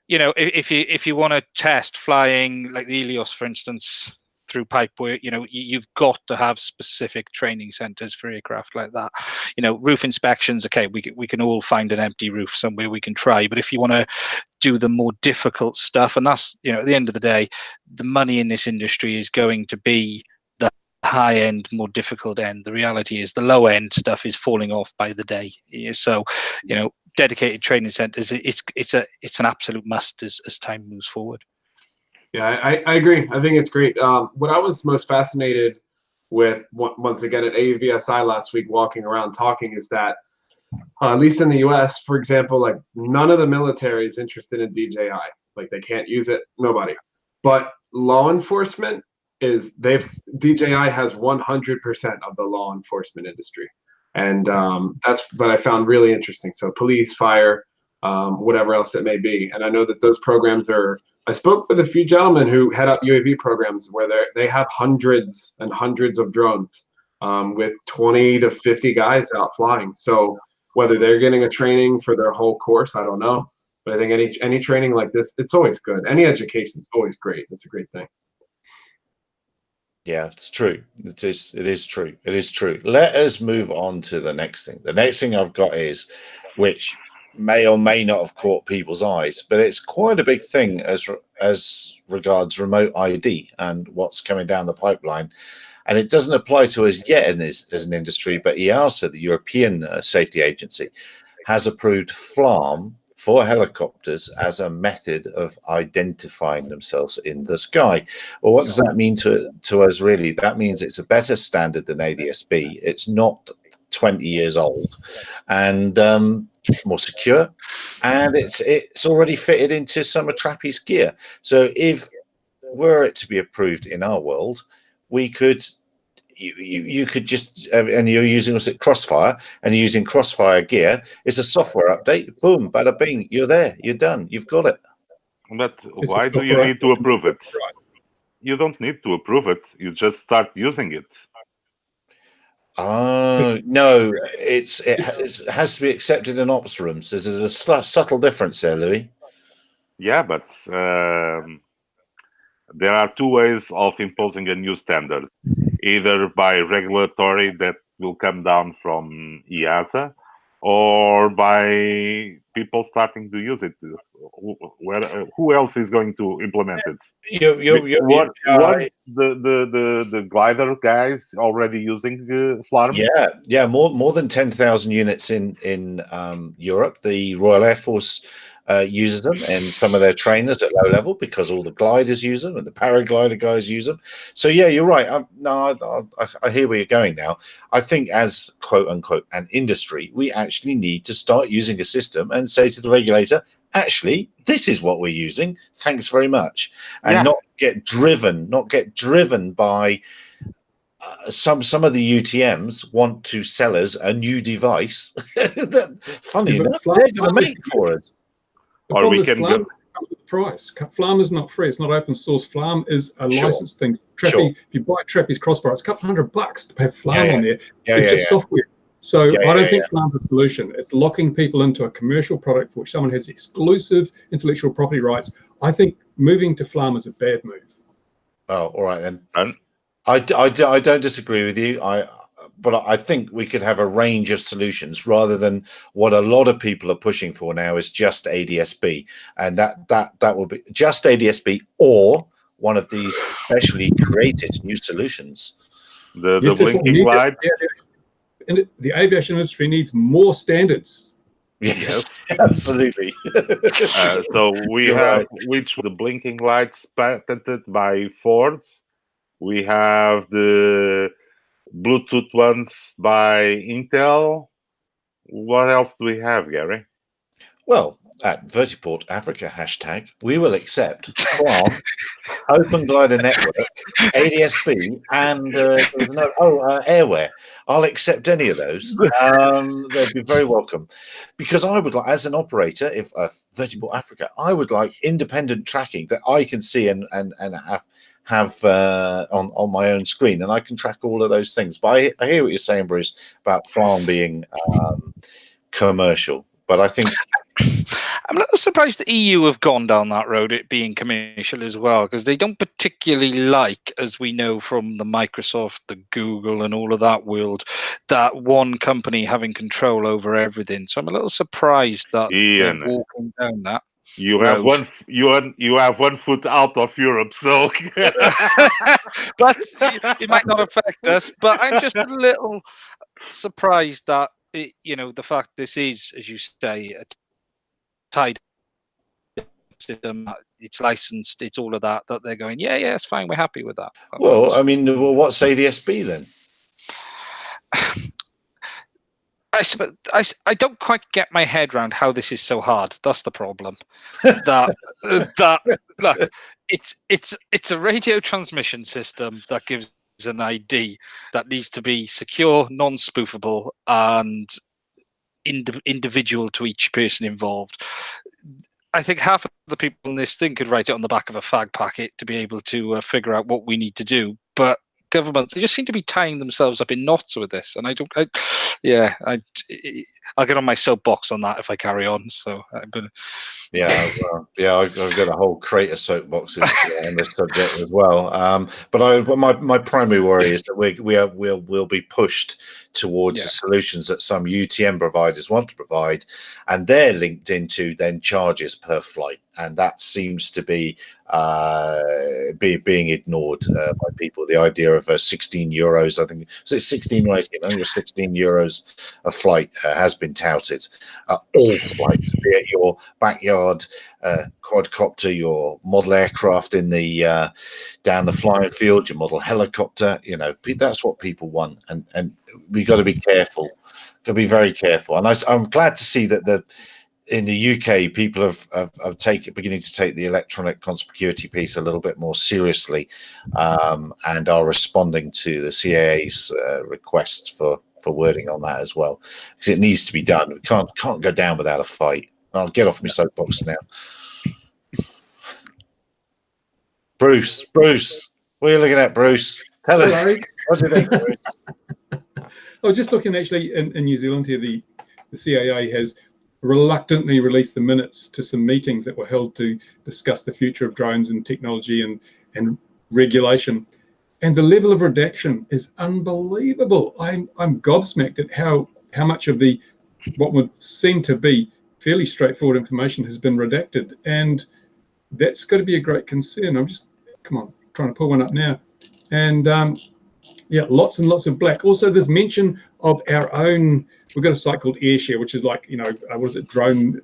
you know, if you want to test flying like the Helios, for instance, through pipework, you know, you've got to have specific training centers for aircraft like that. You know, roof inspections, okay, we can all find an empty roof somewhere we can try, but if you want to do the more difficult stuff, and that's, you know, at the end of the day, the money in this industry is going to be the high end, more difficult end. The reality is the low end stuff is falling off by the day. So, you know, dedicated training centers, it's an absolute must as time moves forward. Yeah, I agree. I think it's great. What I was most fascinated with, once again at AUVSI last week, walking around talking, is that at least in the US, for example, like none of the military is interested in DJI. Like they can't use it, nobody. But law enforcement DJI has 100% of the law enforcement industry. And that's what I found really interesting. So police, fire, whatever else it may be. And I know that those programs are, I spoke with a few gentlemen who head up UAV programs where they have hundreds and hundreds of drones with 20 to 50 guys out flying. So whether they're getting a training for their whole course, I don't know. But I think any training like this, it's always good. Any education is always great. It's a great thing. Yeah, it's true. It is true. It is true. Let us move on to the next thing. The next thing I've got is, which may or may not have caught people's eyes, but it's quite a big thing as regards remote ID and what's coming down the pipeline. And it doesn't apply to us yet as an industry, but EASA, the European Safety Agency, has approved FLARM for helicopters as a method of identifying themselves in the sky. Well, what does that mean to us, really? That means it's a better standard than ADS-B. It's not 20 years old and more secure, and it's already fitted into some of Trappy's gear. So if were it to be approved in our world, we could you could just and you're using Crossfire and you're using Crossfire gear. It's a software update. Boom, bada bing, you're there, you're done, you've got it. But why do you need to approve it? You don't need to approve it. You just start using it. No, it has to be accepted in ops rooms. There's a subtle difference there, Louis. Yeah, but there are two ways of imposing a new standard. Either by regulatory that will come down from EASA, or by people starting to use it. Who else is going to implement it? The glider guys already using FLARM? Yeah, more than 10,000 units in Europe. The Royal Air Force uses them, and some of their trainers at low level, because all the gliders use them and the paraglider guys use them. So yeah, you're right. I hear where you're going now. I think as quote unquote an industry, we actually need to start using a system and say to the regulator, actually, this is what we're using. Thanks very much, and not get driven by some of the UTMs want to sell us a new device that, funny enough, they're going to make for us. The problem is FLARM comes with a price. FLARM is not free. It's not open source. FLARM is a licensed thing. Trappy, if you buy Trappy's Crossbar, it's a couple $100 to have FLARM on there. It's just software. So I don't think FLARM's a solution. It's locking people into a commercial product for which someone has exclusive intellectual property rights. I think moving to FLARM is a bad move. Oh, all right then. I don't disagree with you. But I think we could have a range of solutions rather than what a lot of people are pushing for now is just ADS-B, and that will be just ADS-B or one of these specially created new solutions. The blinking light. The aviation industry needs more standards. Yes, absolutely. So we have the blinking lights patented by Ford. We have the Bluetooth ones by Intel. What else do we have, Gary? Well, at Vertiport Africa hashtag, we will accept FLARM, Open Glider Network, ADS-B, and Airware. I'll accept any of those. They'd be very welcome, because I would like, as an operator, if Vertiport Africa, I would like independent tracking that I can see and have on my own screen, and I can track all of those things. But I hear what you're saying, Bruce, about FLARM being commercial. But I think I'm a little surprised the EU have gone down that road, it being commercial as well, because they don't particularly like, as we know from the Microsoft, the Google, and all of that world, that one company having control over everything. So I'm a little surprised that they're walking down that. You have you have one foot out of Europe, so but it might not affect us. But I'm just a little surprised that the fact this is, as you say, a tied system, it's licensed, it's all of that they're going, yeah, it's fine, we're happy with that. Well, I mean, what's ADS-B then? I don't quite get my head around how this is so hard. That's the problem. Look, it's a radio transmission system that gives an ID that needs to be secure, non-spoofable, and individual to each person involved. I think half of the people in this thing could write it on the back of a fag packet to be able to figure out what we need to do. But governments, they just seem to be tying themselves up in knots with this. And I'll get on my soapbox on that if I carry on. So, I've got a whole crate of soapboxes on this subject as well. But my primary worry is that we'll be pushed towards the solutions that some UTM providers want to provide, and they're linked into then charges per flight, and that seems to be being ignored by people. The idea of €16, I think, so it's 16 or 18, I think it was €16 a flight has been touted. All flights, be it your backyard quadcopter, your model aircraft in the down the flying field, your model helicopter, that's what people want, and we got to be careful. Got to be very careful. And I'm glad to see that in the UK, people have beginning to take the electronic conspicuity piece a little bit more seriously, and are responding to the CAA's request for wording on that as well, because it needs to be done. We can't go down without a fight. I'll get off my soapbox now. Bruce, what are you looking at, Bruce? Tell us. What do you think, Bruce? I was just looking actually in New Zealand here. The CAA has reluctantly released the minutes to some meetings that were held to discuss the future of drones and technology and regulation. And the level of redaction is unbelievable. I'm gobsmacked at how much of what would seem to be fairly straightforward information has been redacted. And that's got to be a great concern. I'm just, trying to pull one up now. And lots and lots of black. Also, there's mention of our own, we've got a site called AirShare, which is like, what is it, drone,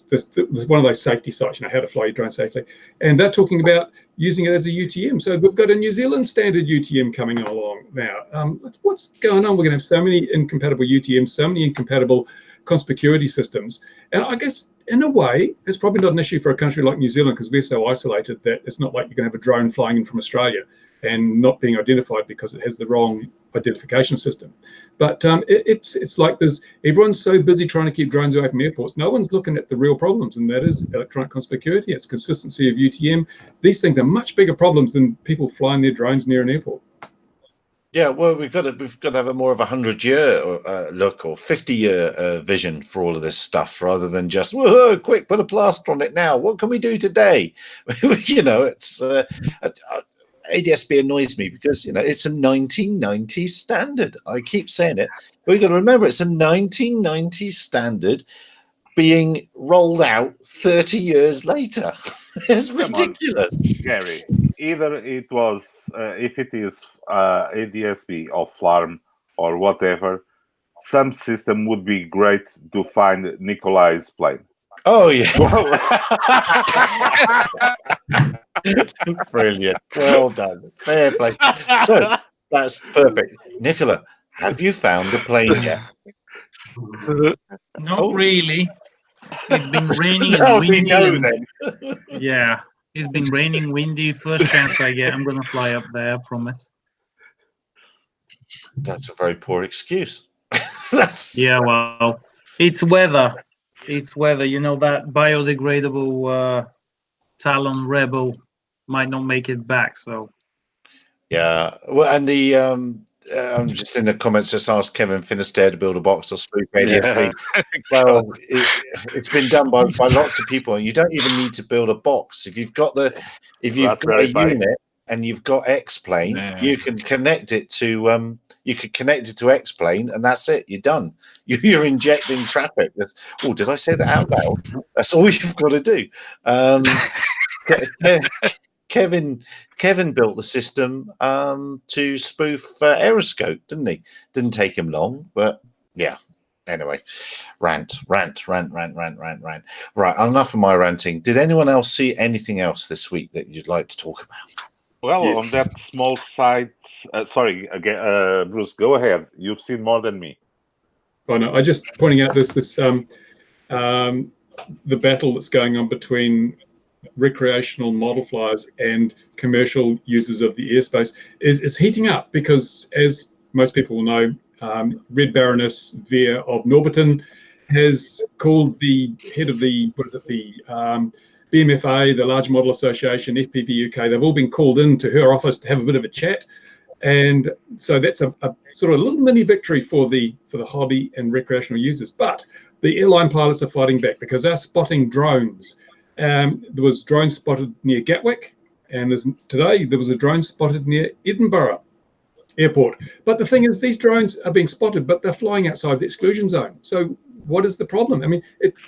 there's one of those safety sites, how to fly your drone safely. And they're talking about using it as a UTM. So we've got a New Zealand standard UTM coming along now. What's going on? We're going to have so many incompatible UTMs, so many incompatible conspicuity systems. And I guess, in a way, it's probably not an issue for a country like New Zealand, because we're so isolated that it's not like you're going to have a drone flying in from Australia and not being identified because it has the wrong identification system. But it's like everyone's so busy trying to keep drones away from airports. No one's looking at the real problems, and that is electronic conspicuity. It's consistency of UTM. These things are much bigger problems than people flying their drones near an airport. Yeah, well, we've got to have a more of 100-year look or 50-year vision for all of this stuff, rather than just, whoa, quick, put a plaster on it now. What can we do today? It's ADSB annoys me because it's a 1990s standard. I keep saying it, but we've got to remember it's a 1990s standard being rolled out 30 years later. It's ridiculous. Gary, either it was if it is ADSB or FLARM or whatever, some system would be great to find Nikolai's plane. Oh yeah. Brilliant. Well done. Fair play. So that's perfect. Nicola, have you found the plane yet? Not really. It's been raining and windy. Yeah, it's been raining, windy. First chance I get, I'm going to fly up there, I promise. That's a very poor excuse. Yeah, well, it's weather. It's weather. That biodegradable Talon Rebel might not make it back. So. Yeah. Well, and I'm just in the comments, just asked Kevin Finisterre to build a box or spoof ADSB. Yeah. Well, it's been done by lots of people, and you don't even need to build a box. If you've got a unit and you've got X-Plane, you can connect it to X-Plane, and that's it. You're done. You're injecting traffic. Oh, did I say that out loud? That's all you've got to do. Kevin built the system to spoof Aeroscope, didn't he? Didn't take him long, but yeah. Anyway, rant. Right, enough of my ranting. Did anyone else see anything else this week that you'd like to talk about? Well, yes. On that small site, Bruce, go ahead. You've seen more than me. Oh no, I just pointing out this the battle that's going on between recreational model flyers and commercial users of the airspace is heating up because, as most people will know, Red Baroness Veer of Norbiton has called the head of the, BMFA, the Large Model Association, FPV UK. They've all been called into her office to have a bit of a chat. And so that's a sort of a little mini victory for the hobby and recreational users. But the airline pilots are fighting back because they're spotting drones. There was drones spotted near Gatwick, and today there was a drone spotted near Edinburgh Airport. But the thing is, these drones are being spotted, but they're flying outside the exclusion zone. So what is the problem? I mean,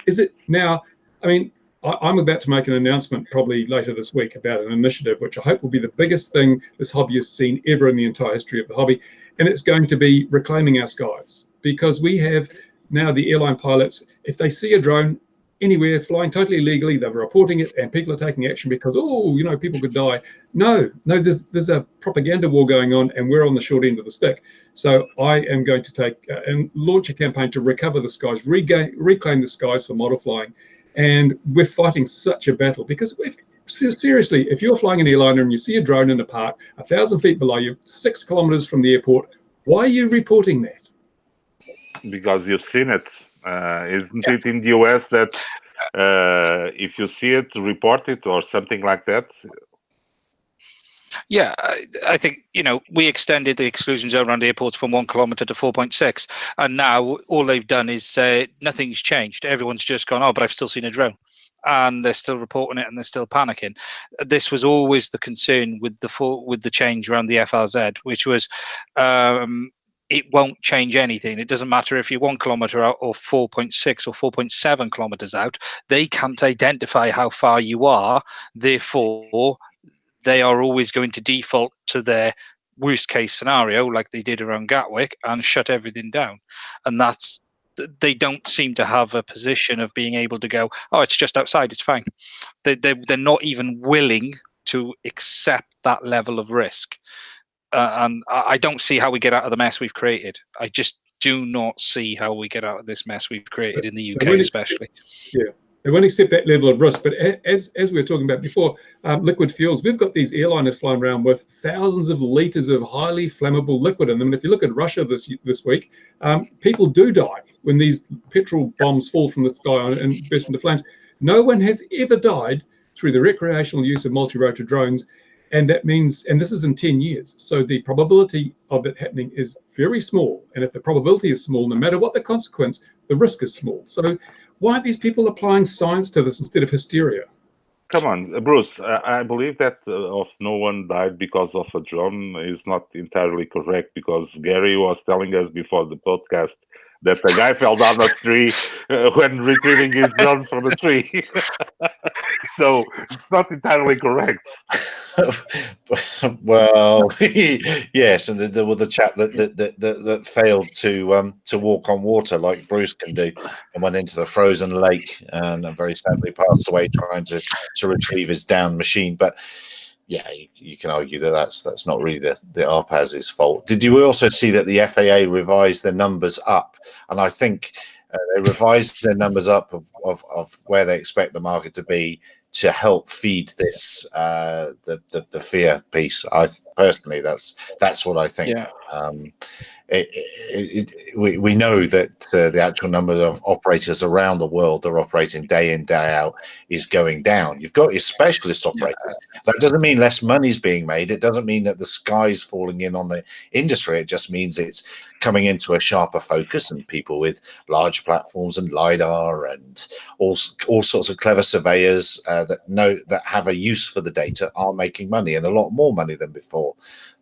is it now? I mean, I'm about to make an announcement probably later this week about an initiative which I hope will be the biggest thing this hobby has seen ever in the entire history of the hobby, and it's going to be reclaiming our skies, because we have now the airline pilots, if they see a drone anywhere flying totally legally, they're reporting it, and people are taking action because, oh, you know, people could die. No, there's a propaganda war going on, and we're on the short end of the stick. So I am going to take and launch a campaign to recover the skies, reclaim the skies for model flying. And we're fighting such a battle because seriously, if you're flying an airliner and you see a drone in a park 1,000 feet below you, 6 kilometers from the airport, why are you reporting that? Because you've seen it. Isn't it in the US that if you see it, report it or something like that? Yeah, I think, you know, we extended the exclusion zone around airports from 1 kilometre to 4.6, and now all they've done is say nothing's changed. Everyone's just gone, oh, but I've still seen a drone, and they're still reporting it and they're still panicking. This was always the concern with the change around the FRZ, which was it won't change anything. It doesn't matter if you're 1 kilometre out or 4.6 or 4.7 kilometres out. They can't identify how far you are, therefore they are always going to default to their worst case scenario, like they did around Gatwick, and shut everything down. And they don't seem to have a position of being able to go, oh, it's just outside, it's fine. They're not even willing to accept that level of risk. And I don't see how we get out of the mess we've created. I just do not see how we get out of this mess we've created in the UK, especially. Yeah. They won't accept that level of risk. But as we were talking about before, liquid fuels, we've got these airliners flying around with thousands of litres of highly flammable liquid in them. And if you look at Russia this week, people do die when these petrol bombs fall from the sky and burst into flames. No one has ever died through the recreational use of multi-rotor drones. And that means, and this is in 10 years. So the probability of it happening is very small. And if the probability is small, no matter what the consequence, the risk is small. So why are these people applying science to this instead of hysteria? Come on, Bruce. I believe that of no one died because of a drone is not entirely correct, because Gary was telling us before the podcast that the guy fell down a tree when retrieving his drone from the tree. So it's not entirely correct. Well, yes, and there was the chap that failed to walk on water like Bruce can do, and went into the frozen lake and very sadly passed away trying to retrieve his downed machine. But yeah, you can argue that that's not really the RPAS's fault. Did you also see that the FAA revised their numbers up? And I think they revised their numbers up of where they expect the market to be to help feed this the fear piece. Personally, that's what I think. Yeah. We know that the actual number of operators around the world that are operating day in, day out is going down. You've got your specialist operators. That doesn't mean less money is being made. It doesn't mean that the sky's falling in on the industry. It just means it's coming into a sharper focus, and people with large platforms and LiDAR and all sorts of clever surveyors that have a use for the data are making money, and a lot more money than before.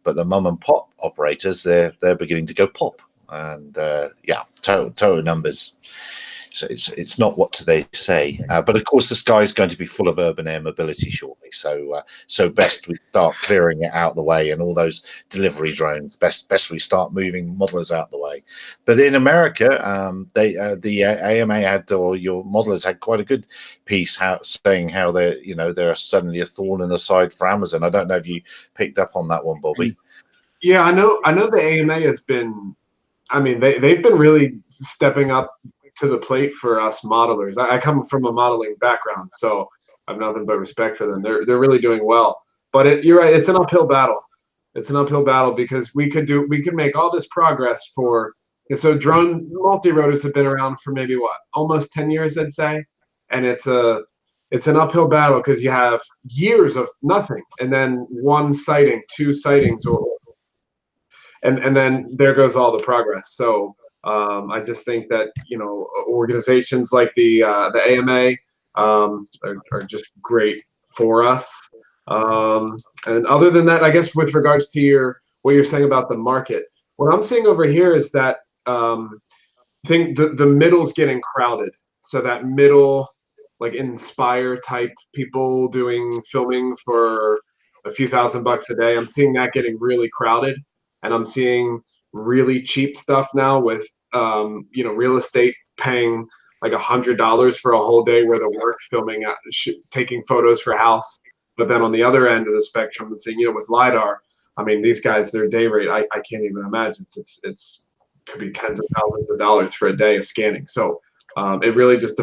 But the mum and pop operators, they're beginning to go pop, and total numbers. So it's not what they say, but of course the sky is going to be full of urban air mobility shortly. So best we start clearing it out of the way, and all those delivery drones. Best we start moving modelers out of the way. But in America, the AMA had, or your modelers had, quite a good piece saying how they're suddenly a thorn in the side for Amazon. I don't know if you picked up on that one, Bobby. Yeah, I know the AMA has been. I mean, they've been really stepping up to the plate for us modelers. I come from a modeling background, so have nothing but respect for them. They're really doing well. But you're right, it's an uphill battle. It's an uphill battle because we could make all this progress for. So drones, multi-rotors have been around for maybe almost 10 years, I'd say, and it's an uphill battle because you have years of nothing, and then one sighting, two sightings, and then there goes all the progress. So I just think that organizations like the AMA are just great for us. And other than that, I guess with regards to what you're saying about the market, what I'm seeing over here is that the middle's getting crowded. So that middle, like Inspire type people doing filming for a few $1,000 a day, I'm seeing that getting really crowded, and I'm seeing really cheap stuff now with real estate paying like $100 for a whole day worth of work filming, taking photos for a house. But then on the other end of the spectrum, I'm seeing with LiDAR, I mean, these guys, their day rate, I can't even imagine. It's could be tens of thousands of dollars for a day of scanning. So it really just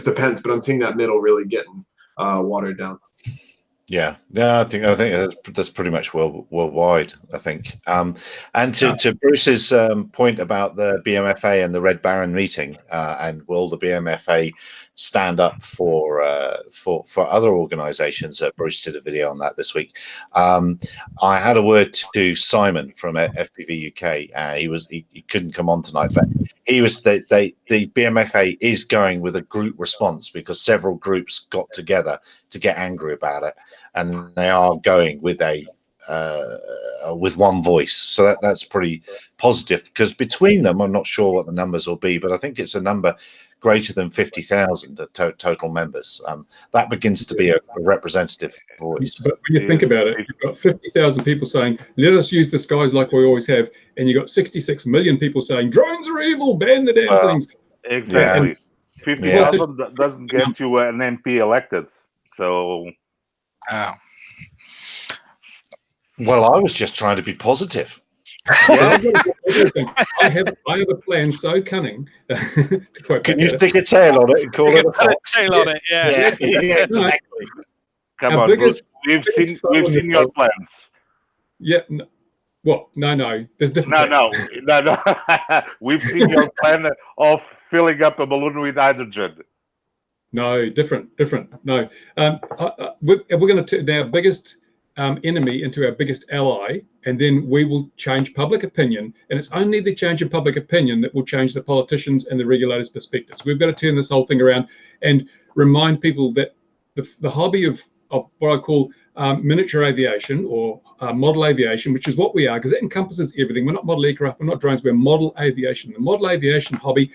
depends. But I'm seeing that middle really getting watered down. Yeah, I think that's pretty much worldwide. I think, and to Bruce's point about the BMFA and the Red Baron meeting, and will the BMFA stand up for other organisations? Bruce did a video on that this week. I had a word to Simon from FPV UK. He couldn't come on tonight, but he was the BMFA is going with a group response because several groups got together to get angry about it, and they are going with with one voice. So that's pretty positive because between them, I'm not sure what the numbers will be, but I think it's a number greater than 50,000 total members. That begins to be a representative voice. But when you think about it, you've got 50,000 people saying, let us use the skies like we always have. And you've got 66 million people saying, drones are evil, ban the damn things. Exactly. Yeah. 50,000 doesn't get you an MP elected. So... Well, I was just trying to be positive. Yeah. I have a plan so cunning. Can you stick a tail on it and call it a fox? Tail on it, yeah. Exactly. Come on, Bruce. We've seen your plans. Yeah. No, what? No. There's different. No. We've seen your plan of filling up a balloon with hydrogen. No, different. No, we're going to turn our biggest enemy into our biggest ally, and then we will change public opinion. And it's only the change in public opinion that will change the politicians and the regulators' perspectives. We've got to turn this whole thing around and remind people that the hobby of what I call miniature aviation or model aviation, which is what we are, because it encompasses everything. We're not model aircraft, we're not drones, we're model aviation. The model aviation hobby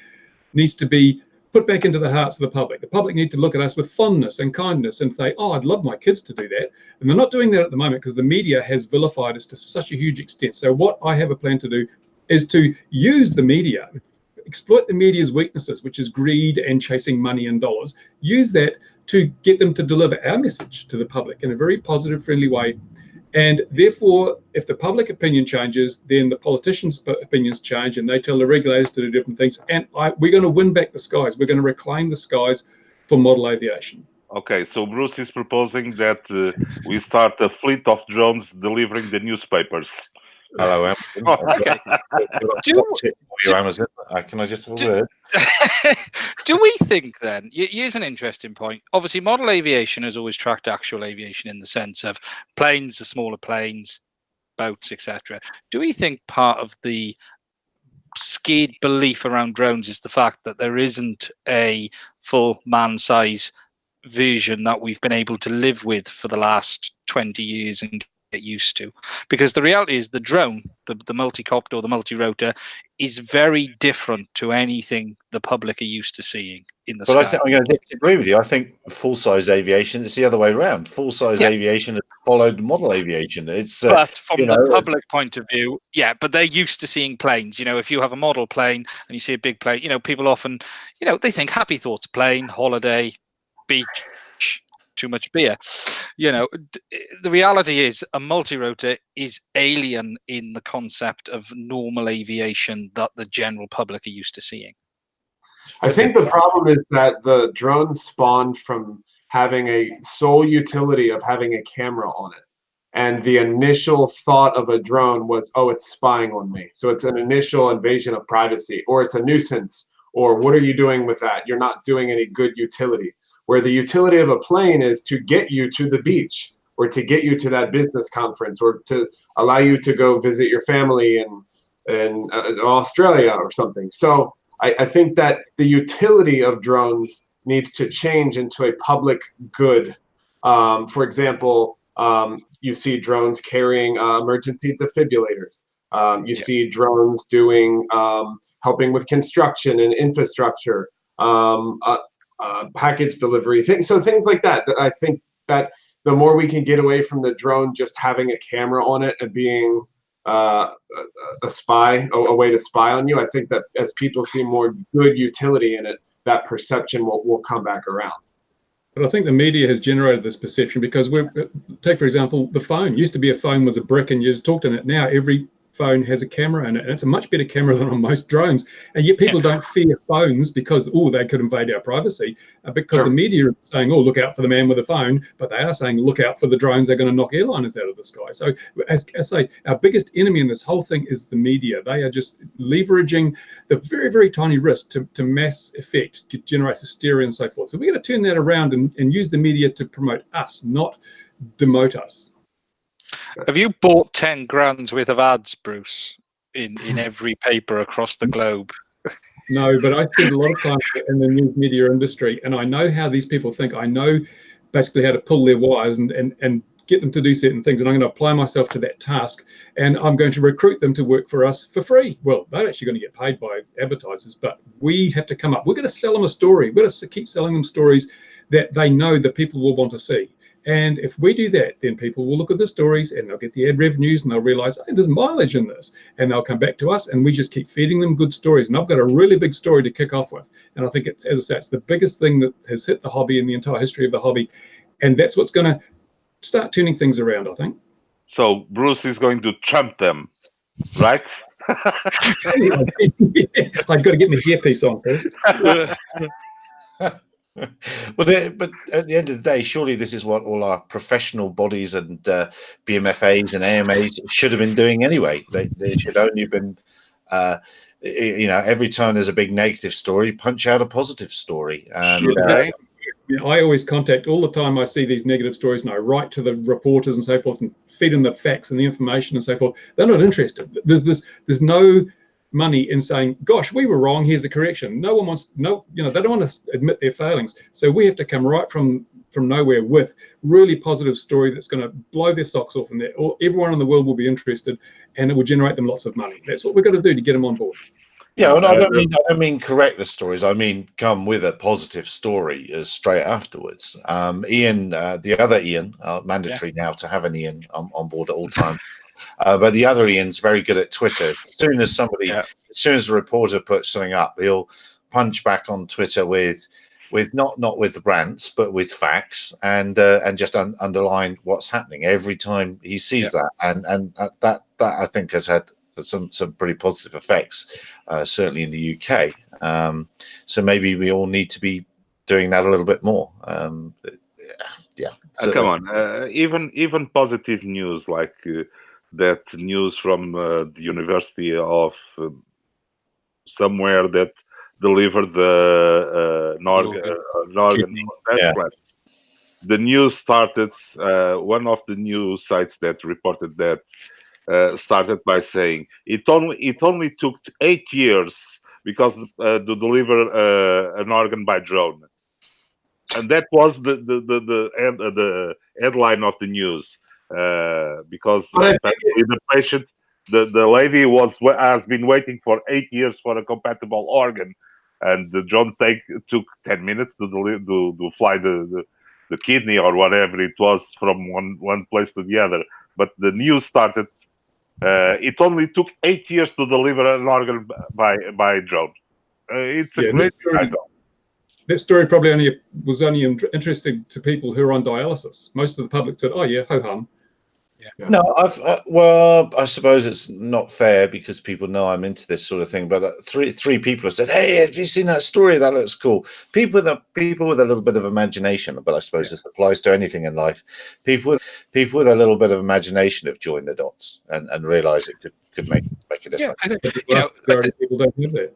needs to be put back into the hearts of the public. The public need to look at us with fondness and kindness and say, oh, I'd love my kids to do that. And they're not doing that at the moment because the media has vilified us to such a huge extent. So what I have a plan to do is to use the media, exploit the media's weaknesses, which is greed and chasing money and dollars, use that to get them to deliver our message to the public in a very positive, friendly way. And therefore, if the public opinion changes, then the politicians' opinions change, and they tell the regulators to do different things. And we're going to win back the skies. We're going to reclaim the skies for model aviation. Okay, so Bruce is proposing that we start a fleet of drones delivering the newspapers. Hello, Amazon. Okay. Amazon. Can I just have a word? Do we think then, here's an interesting point. Obviously, model aviation has always tracked actual aviation in the sense of planes, the smaller planes, boats, etc. Do we think part of the skewed belief around drones is the fact that there isn't a full man-size version that we've been able to live with for the last 20 years and get used to? Because the reality is the drone, the multi-copter or the multi-rotor, is very different to anything the public are used to seeing in the sky. I think I'm going to disagree with you. I think full-size aviation is the other way around. Full-size aviation has followed model aviation. It's but from the public point of view, yeah, but they're used to seeing planes. If you have a model plane and you see a big plane, people often, they think happy thoughts, plane, holiday, beach, too much beer. The reality is a multi-rotor is alien in the concept of normal aviation that the general public are used to seeing. I think the problem is that the drones spawned from having a sole utility of having a camera on it. And the initial thought of a drone was, oh, it's spying on me. So it's an initial invasion of privacy, or it's a nuisance, or what are you doing with that? You're not doing any good utility. Where the utility of a plane is to get you to the beach, or to get you to that business conference, or to allow you to go visit your family in Australia or something. So I think that the utility of drones needs to change into a public good. For example, you see drones carrying emergency defibrillators. You see drones doing helping with construction and infrastructure, package delivery, things like that. That I think that the more we can get away from the drone just having a camera on it and being a spy, a way to spy on you, I think that as people see more good utility in it, that perception will come back around. But I think the media has generated this perception because take, for example, the phone. Used to be a phone was a brick and you just talked on it. Now every phone has a camera in it, and it's a much better camera than on most drones. And yet people don't fear phones because, oh, they could invade our privacy, because the media are saying, oh, look out for the man with the phone, but they are saying, look out for the drones, they're going to knock airliners out of the sky. So as I say, our biggest enemy in this whole thing is the media. They are just leveraging the very, very tiny risk to mass effect, to generate hysteria and so forth. So we're going to turn that around and use the media to promote us, not demote us. Have you bought 10 grand's worth of ads, Bruce, in every paper across the globe? No, but I spend a lot of time in the news media industry, and I know how these people think. I know basically how to pull their wires and get them to do certain things, and I'm going to apply myself to that task, and I'm going to recruit them to work for us for free. Well, they're actually going to get paid by advertisers, but we have to come up. We're going to sell them a story. We're going to keep selling them stories that they know that people will want to see. And if we do that, then people will look at the stories and they'll get the ad revenues and they'll realize, hey, there's mileage in this. And they'll come back to us and we just keep feeding them good stories. And I've got a really big story to kick off with. And I think it's, as I say, it's the biggest thing that has hit the hobby in the entire history of the hobby. And that's what's going to start turning things around, I think. So Bruce is going to trump them, right? I've got to get my earpiece on first. But at the end of the day, surely this is what all our professional bodies and BMFAs and AMAs should have been doing anyway. They should only have been, every time there's a big negative story, punch out a positive story. And I always contact all the time. I see these negative stories and I write to the reporters and so forth and feed them the facts and the information and so forth. They're not interested. There's no money in saying, gosh, we were wrong, here's a correction. No one wants, they don't want to admit their failings. So we have to come right from nowhere with really positive story that's going to blow their socks off, and everyone in the world will be interested and it will generate them lots of money. That's what we've got to do to get them on board. Yeah, and I don't mean correct the stories. I mean come with a positive story straight afterwards. Ian, the other Ian, mandatory now to have an Ian on board at all times. But the other Ian's very good at Twitter. As soon as a reporter puts something up, he'll punch back on Twitter with not with rants, but with facts and just underline what's happening every time he sees that. And that I think has had some pretty positive effects, certainly in the UK. So maybe we all need to be doing that a little bit more. So, come on, even positive news like. That news from the University of somewhere that delivered the organ transplant. The news started. One of the news sites that reported that started by saying it only took 8 years because to deliver an organ by drone, and that was the headline of the news. Because the patient, the lady has been waiting for 8 years for a compatible organ, and the drone took 10 minutes to fly the kidney or whatever it was from one place to the other. But the news started. It only took 8 years to deliver an organ by drone. It's a great title. That story probably was only interesting to people who are on dialysis. Most of the public said, "Oh yeah, ho hum." No, well, I suppose it's not fair because people know I'm into this sort of thing. But three people have said, "Hey, have you seen that story? That looks cool." People with a little bit of imagination, but I suppose this applies to anything in life. People with a little bit of imagination have joined the dots and realised it could make a difference. I think, people don't have that.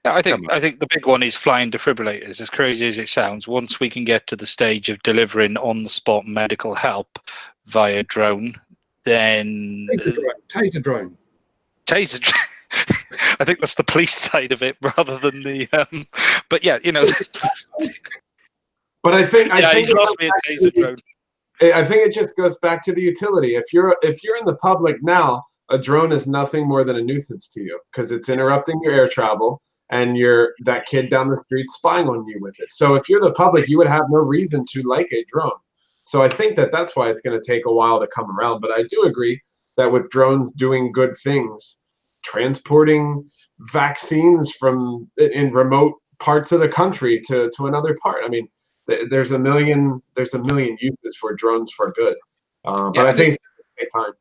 I think the big one is flying defibrillators. As crazy as it sounds, once we can get to the stage of delivering on-the-spot medical help via drone, then taser drone. I think that's the police side of it rather than the. But yeah, But I think he's lost me a taser drone. I think it just goes back to the utility. If you're in the public now, a drone is nothing more than a nuisance to you because it's interrupting your air travel, and you're that kid down the street spying on you with it. So if you're the public, you would have no reason to like a drone. So I think that's why it's going to take a while to come around. But I do agree that with drones doing good things, transporting vaccines in remote parts of the country to another part. I mean, there's a million uses for drones for good. But I think it's going to take time.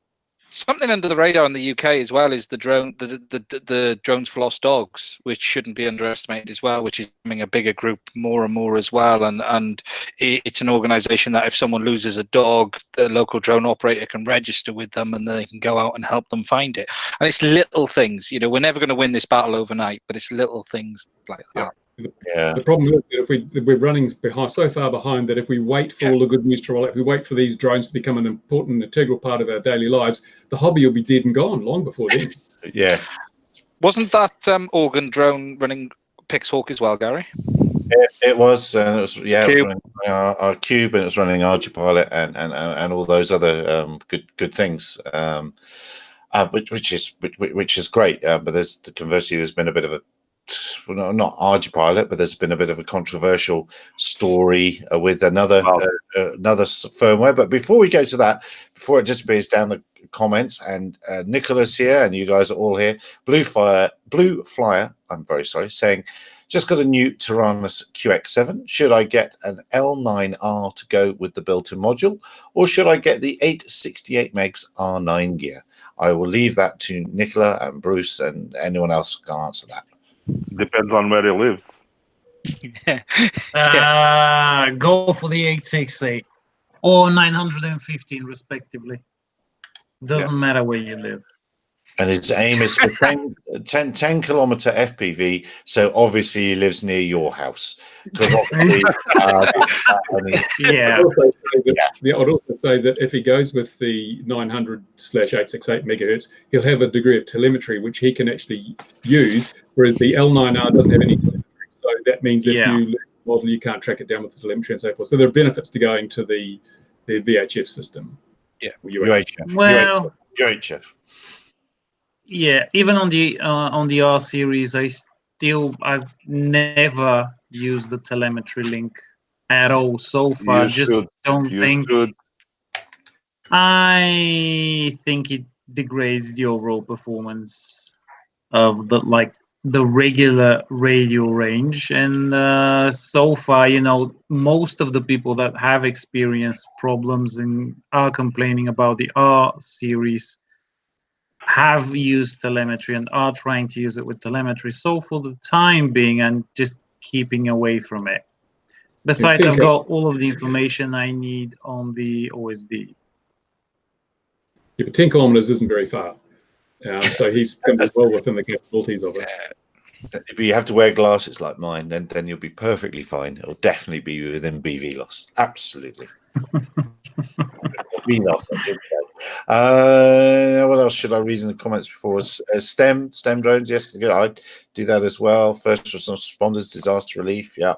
Something under the radar in the UK as well is the drones for lost dogs, which shouldn't be underestimated as well, which is becoming a bigger group more and more as well. And it's an organisation that if someone loses a dog, the local drone operator can register with them and they can go out and help them find it. And it's little things, we're never going to win this battle overnight, but it's little things like that. The problem is that we're running so far behind that if we wait for all the good news to roll out, if we wait for these drones to become an important, integral part of our daily lives, the hobby will be dead and gone long before then. Yes. Wasn't that organ drone running Pixhawk as well, Gary? It was. It was running our Cube, and it was running Archipilot and all those other good things. Which is great. But conversely, there's been a bit of a not Archipilot, but there's been a bit of a controversial story with another firmware. But before we go to that, before it disappears down the comments, and Nicholas here, and you guys are all here, Blue Flyer, I'm very sorry, saying, just got a new Tyrannus QX7. Should I get an L9R to go with the built-in module, or should I get the 868 megs R9 gear? I will leave that to Nicola and Bruce, and anyone else can answer that. Depends on where he lives. Go for the 868 or 915 respectively. Doesn't matter where you live. And his aim is for 10 kilometer FPV, so obviously he lives near your house. Obviously, I'd also say that if he goes with the 900/868 megahertz, he'll have a degree of telemetry which he can actually use, whereas the L9R doesn't have any telemetry. So that means if you lose the model, you can't track it down with the telemetry and so forth. So there are benefits to going to the VHF system. Yeah, UHF. Well, UHF. Yeah, even on the R series, I've never used the telemetry link at all so far. I think it degrades the overall performance of the regular radio range. And so far, most of the people that have experienced problems and are complaining about the R series have used telemetry and are trying to use it with telemetry. So for the time being, I'm just keeping away from it. Besides, I've got all of the information I need on the OSD. Yeah, but 10 kilometers isn't very far. So he's going to be well within the capabilities of it. But you have to wear glasses like mine, then you'll be perfectly fine. It'll definitely be within BV loss. Absolutely. BV loss. What else should I read in the comments before? STEM drones, yes, good. I'd do that as well. First responders, disaster relief, yeah.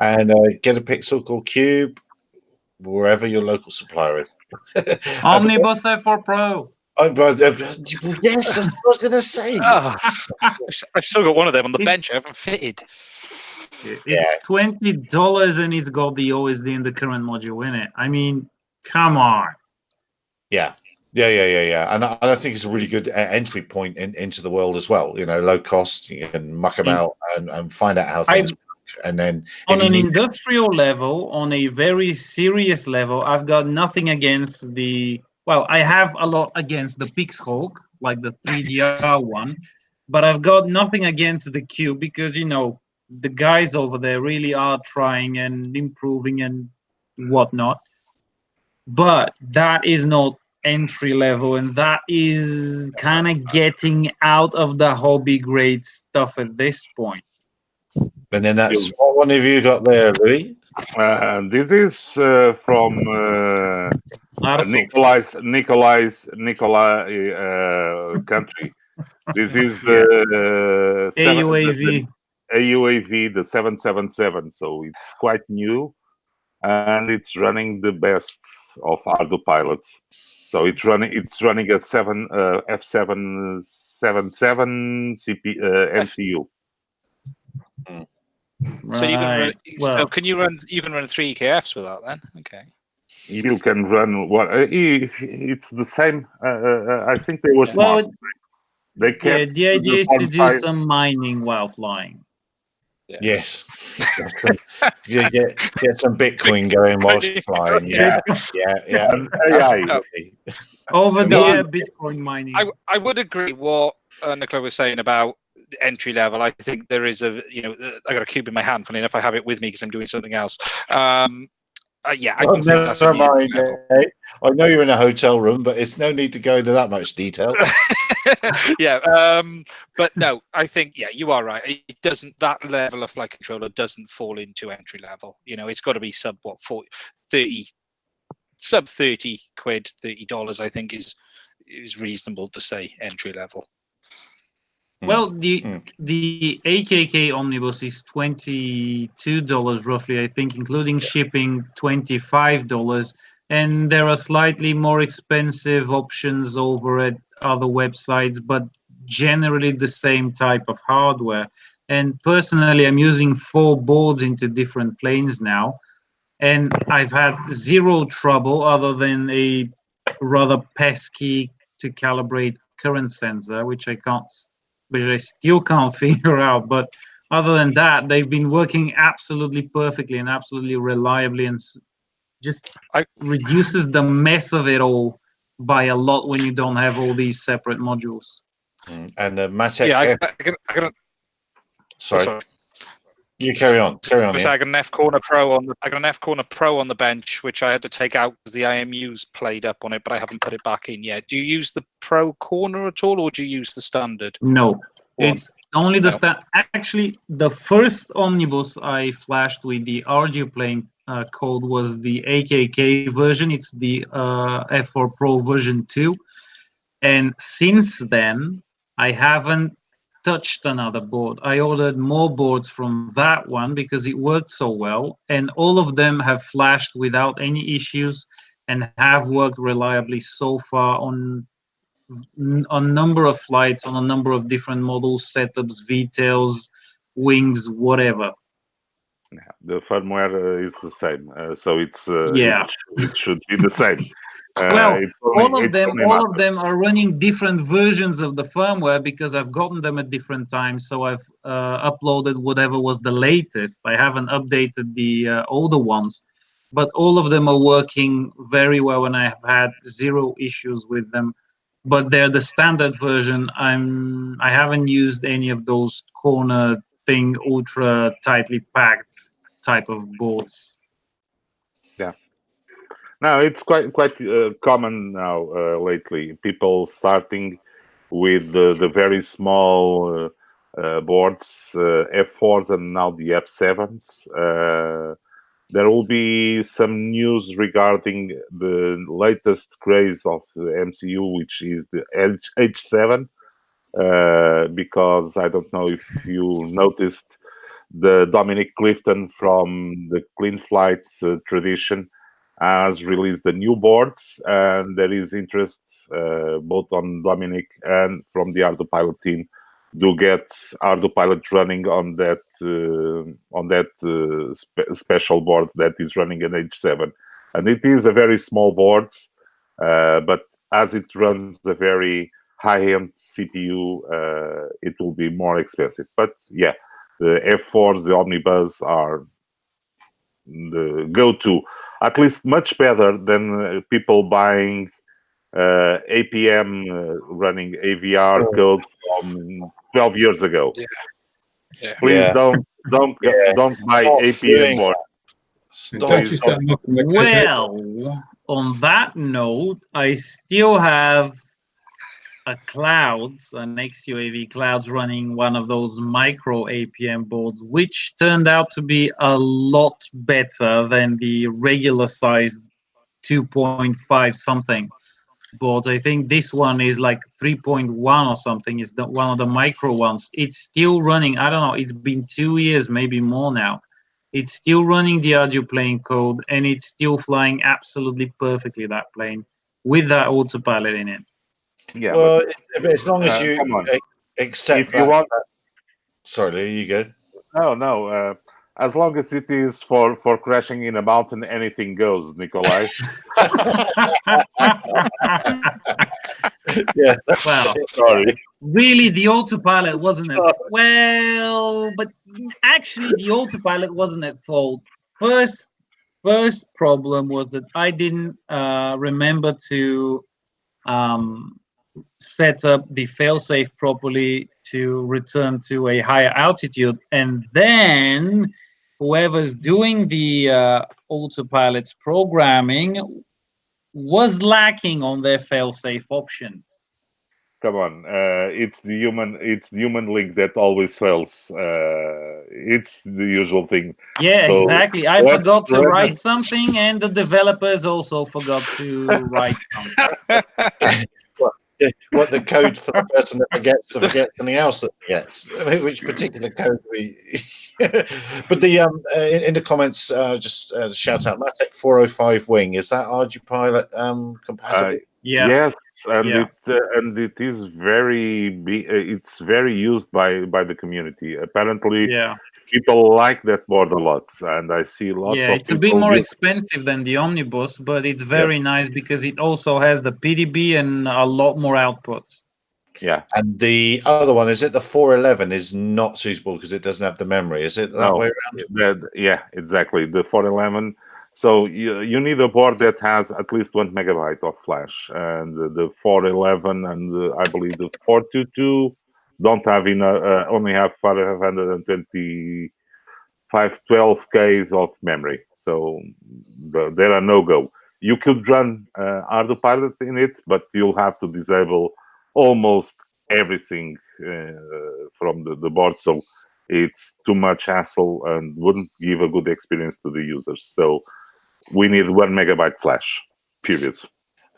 And get a Pixel called Cube, wherever your local supplier is. Omnibus F4 Pro. Yes, that's what I was going to say. I've still got one of them on the bench. I haven't fitted. It's $20 and it's got the OSD in the current module in it. I mean, come on. Yeah. And I think it's a really good entry point into the world as well. Low cost, you can muck about and find out how things work. And then on an industrial level, on a very serious level, I've got nothing against the well, I have a lot against the Pixhawk, like the 3DR one, but I've got nothing against the Cube because, you know, the guys over there really are trying and improving and whatnot. But that is not entry level, and that is kind of getting out of the hobby grade stuff at this point. And then that's what one have you got there, Louis? This is from Arso. Nikolai country. This is the AUAV. AUAV, the 777. So it's quite new, and it's running the best of Ardo pilots. So it's running a F777 MCU. So you can run. Right. Well, So can you run? You can run 3 EKFs with that then. Okay. You can run what? It's the same. I think they were smart. They yeah, kept the idea is to do 5. some mining while flying. Yes. get some Bitcoin going whilst flying. Yeah. And AI. Absolutely. Over the No, air Bitcoin mining. I would agree what Nicola was saying about the entry level. I think there is a, you know, I got a cube in my hand. Funny enough, I have it with me because I'm doing something else. Yeah, I don't think that's a Never mind, level. eh? I know you're in a hotel room, but it's no need to go into that much detail. Yeah, but no, I think, yeah, you are right. It doesn't, that level of flight controller doesn't fall into entry level. You know, it's got to be sub what, 30 quid, $30, I think is reasonable to say entry level. Well, the AKK Omnibus is $22 roughly, I think, including shipping, $25. And there are slightly more expensive options over at other websites, but generally the same type of hardware. And personally, I'm using 4 boards into different planes now, and I've had zero trouble other than a rather pesky to calibrate current sensor, which I still can't figure out. But other than that, they've been working absolutely perfectly and absolutely reliably, and just reduces the mess of it all by a lot when you don't have all these separate modules. And the Matek. Yeah, sorry. You carry on. I got an F Corner Pro on. I got an F Corner Pro on the bench, which I had to take out because the IMU's played up on it, but I haven't put it back in yet. Do you use the Pro Corner at all, or do you use the standard? No, it's only the Actually, the first Omnibus I flashed with the RG plane code was the AKK version. It's the F4 Pro version 2, and since then I haven't touched another board. I ordered more boards from that one because it worked so well, and all of them have flashed without any issues and have worked reliably so far on a number of flights, on a number of different models, setups, VTALs, wings, whatever. Yeah, the firmware is the same, so it's yeah, it should be the same. Well, all of them are running different versions of the firmware because I've gotten them at different times. So I've uploaded whatever was the latest. I haven't updated the older ones, but all of them are working very well, and I have had zero issues with them. But they're the standard version. I haven't used any of those corner thing, ultra tightly packed type of boards. Yeah. No, it's quite common now lately. People starting with the very small boards, F4s, and now the F7s. There will be some news regarding the latest craze of the MCU, which is the H7, because I don't know if you noticed, the Dominic Clifton from the Clean Flights tradition has released the new boards, and there is interest both on Dominic and from the Ardo Pilot team to get Ardo Pilot running on that special board that is running an H7, and it is a very small board, but as it runs a very high-end CPU, it will be more expensive. But yeah, the F4s, the Omnibus are the go-to, at least much better than people buying APM running AVR code from 12 years ago. Yeah. Please Yeah. don't buy Stop APM doing board. And Stop. don't you start knocking the Well, on that note, I still have a Clouds, an XUAV Clouds running one of those micro APM boards, which turned out to be a lot better than the regular sized 2.5 something boards. I think this one is like 3.1 or something. Is the one of the micro ones. It's still running. I don't know. It's been 2 years, maybe more now. It's still running the Arduplane code, and it's still flying absolutely perfectly, that plane, with that autopilot in it. Yeah, Well, but as long as you come on. accept If you that. want, Sorry, Lou, you go. no. As long as it is for crashing in a mountain, anything goes, Nikolai. Yeah. Well, Sorry. really, the autopilot wasn't at well, but actually, the autopilot wasn't at fault. First problem was that I didn't remember to set up the failsafe properly to return to a higher altitude, and then whoever's doing the autopilot's programming was lacking on their failsafe options. Come on, it's the human link that always fails. It's the usual thing. Yeah, So exactly. I let's- forgot to let's- write something, and the developers also forgot to write something. What the code for the person that forgets to forget something else that forgets? I mean, which particular code we? But the in the comments, just shout out Matic 405 wing. Is that Ardupilot compatible? Yeah. Yes, and Yeah. it is it's very used by the community. Apparently, Yeah. people like that board a lot, and I see lots Yeah, of it's a people bit more use- expensive than the Omnibus, but it's very nice because it also has the PDB and a lot more outputs. Yeah, And the other one, is it the 411 is not suitable because it doesn't have the memory? Is it that way around? yeah, exactly. The 411. So you need a board that has at least 1 megabyte of flash, and the 411 and I believe the 422 don't have enough. Only have 512Ks of memory. So there are no go. You could run Arduino in it, but you'll have to disable almost everything from the board. So it's too much hassle and wouldn't give a good experience to the users. So we need 1 megabyte flash, period.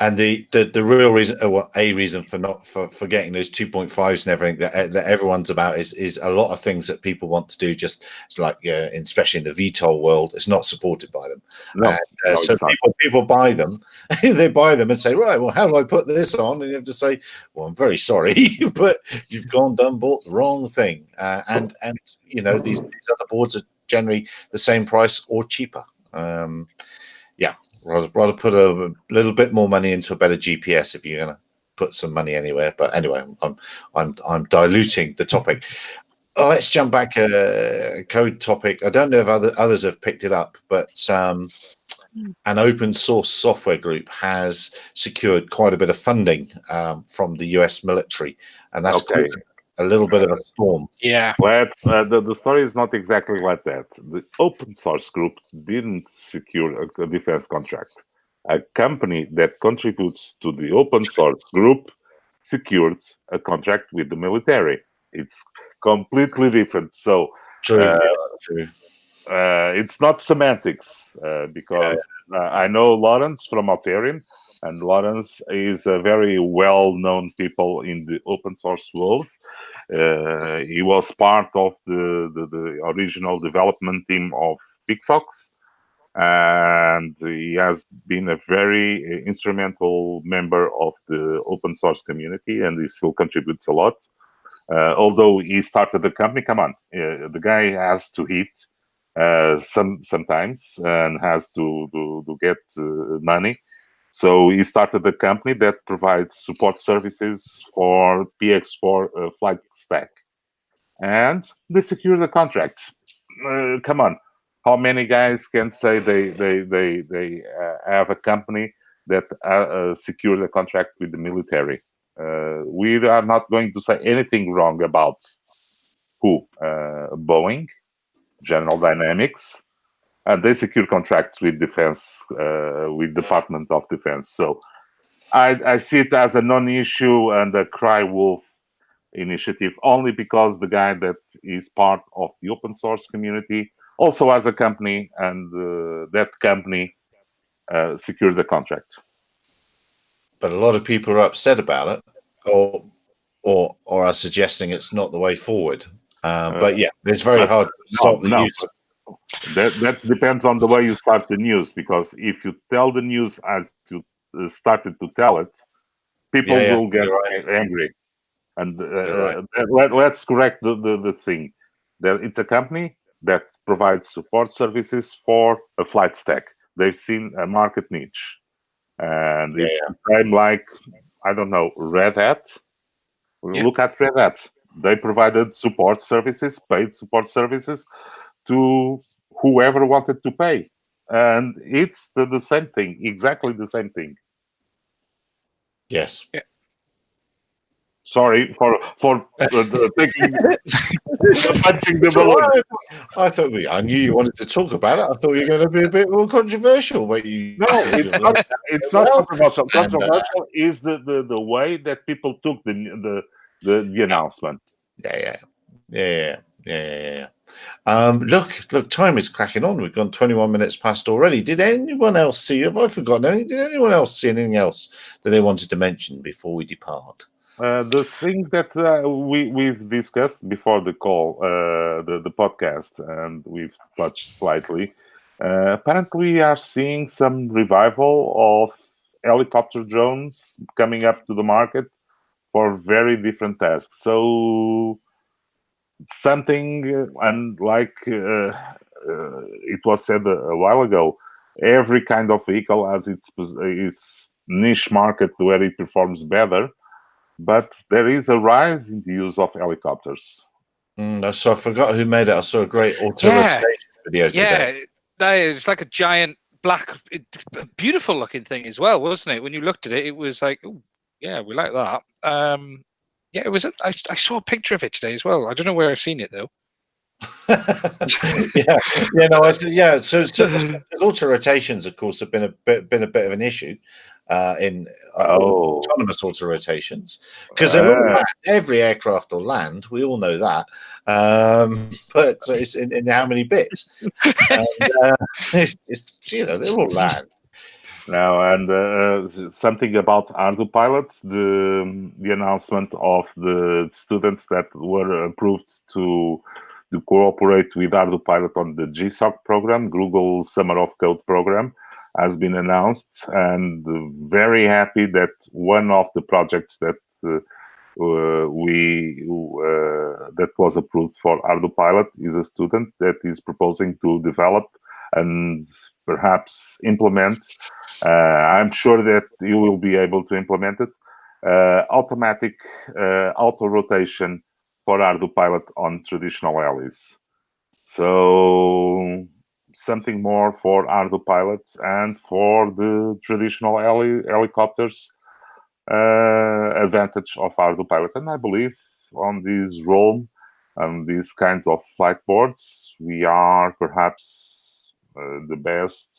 And the real reason, well, a reason for not for getting those 2.5s and everything that everyone's about is a lot of things that people want to do. Just like especially in the VTOL world, it's not supported by them. No, so people buy them, they buy them and say, right, well, how do I put this on? And you have to say, well, I'm very sorry, but you've bought the wrong thing. And you know these other boards are generally the same price or cheaper. Yeah. Rather put a little bit more money into a better GPS if you're going to put some money anywhere. But anyway, I'm diluting the topic. Let's jump back a code topic. I don't know if others have picked it up, but an open source software group has secured quite a bit of funding from the US military, and that's caused a little bit of a storm. Yeah. Well, the story is not exactly like that. The open source group didn't secure a defense contract. A company that contributes to the open source group secured a contract with the military. It's completely different. So True. it's not semantics because I know Lawrence from Alterian, and Lawrence is a very well-known people in the open source world. He was part of the original development team of Pixox, and he has been a very instrumental member of the open source community, and he still contributes a lot. Although he started the company, come on, the guy has to eat sometimes and has to get money. So he started a company that provides support services for PX4 flight stack, and they secured the contract. Come on, how many guys can say they have a company that secure the contract with the military. We are not going to say anything wrong about who, Boeing, General Dynamics, and they secure contracts with defense, with Department of Defense. So I see it as a non-issue and a cry wolf initiative, only because the guy that is part of the open source community also has a company, and that company secured the contract. But a lot of people are upset about it, or are suggesting it's not the way forward. But yeah, it's very hard to stop the use. That depends on the way you start the news, because if you tell the news as you started to tell it, people will get angry. And let's correct the thing. It's a company that provides support services for a flight stack. They've seen a market niche. And it's the same like, I don't know, Red Hat. Look at Red Hat. They provided support services, paid support services, to whoever wanted to pay. And it's the same thing, exactly the same thing. Yes. Sorry for taking punching the balloon. I thought I knew you wanted to talk about it. I thought you were going to be a bit more controversial. But It's not controversial. Controversial is the way that people took the announcement. Yeah. Look, time is cracking on. We've gone 21 minutes past already. Did anyone else see? Have I forgotten anything? Did anyone else see anything else that they wanted to mention before we depart? The thing that we've discussed before the call, the podcast, and we've touched slightly. Apparently, we are seeing some revival of helicopter drones coming up to the market for very different tasks. So something, and like it was said a while ago, every kind of vehicle has its niche market where it performs better. But there is a rise in the use of helicopters. So I forgot who made it. I saw a great auto rotation video today. Yeah, it's like a giant black, beautiful looking thing as well, wasn't it? When you looked at it, it was like, oh, yeah, we like that. It was. I saw a picture of it today as well. I don't know where I've seen it though. So auto rotations, of course, have been a bit of an issue in autonomous auto rotations, because every aircraft will land. We all know that, but it's in how many bits? And, they all land. Now, and something about ArduPilot, the announcement of the students that were approved to cooperate with ArduPilot on the GSOC program, Google Summer of Code program, has been announced, and very happy that one of the projects that that was approved for ArduPilot is a student that is proposing to develop and perhaps implement. I'm sure that you will be able to implement it. Automatic auto rotation for ArduPilot on traditional helis. So something more for ArduPilot and for the traditional helicopters. Advantage of ArduPilot, and I believe on this role and these kinds of flight boards, we are perhaps the best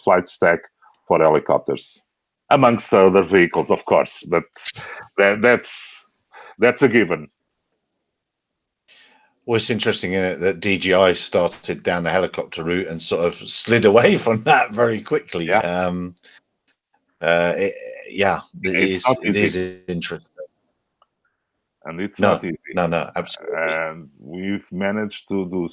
flight stack for helicopters, amongst other vehicles, of course. But that's a given. Well, it's interesting, isn't it, that DJI started down the helicopter route and sort of slid away from that very quickly. It is interesting. And it's not easy. No, absolutely. And we've managed to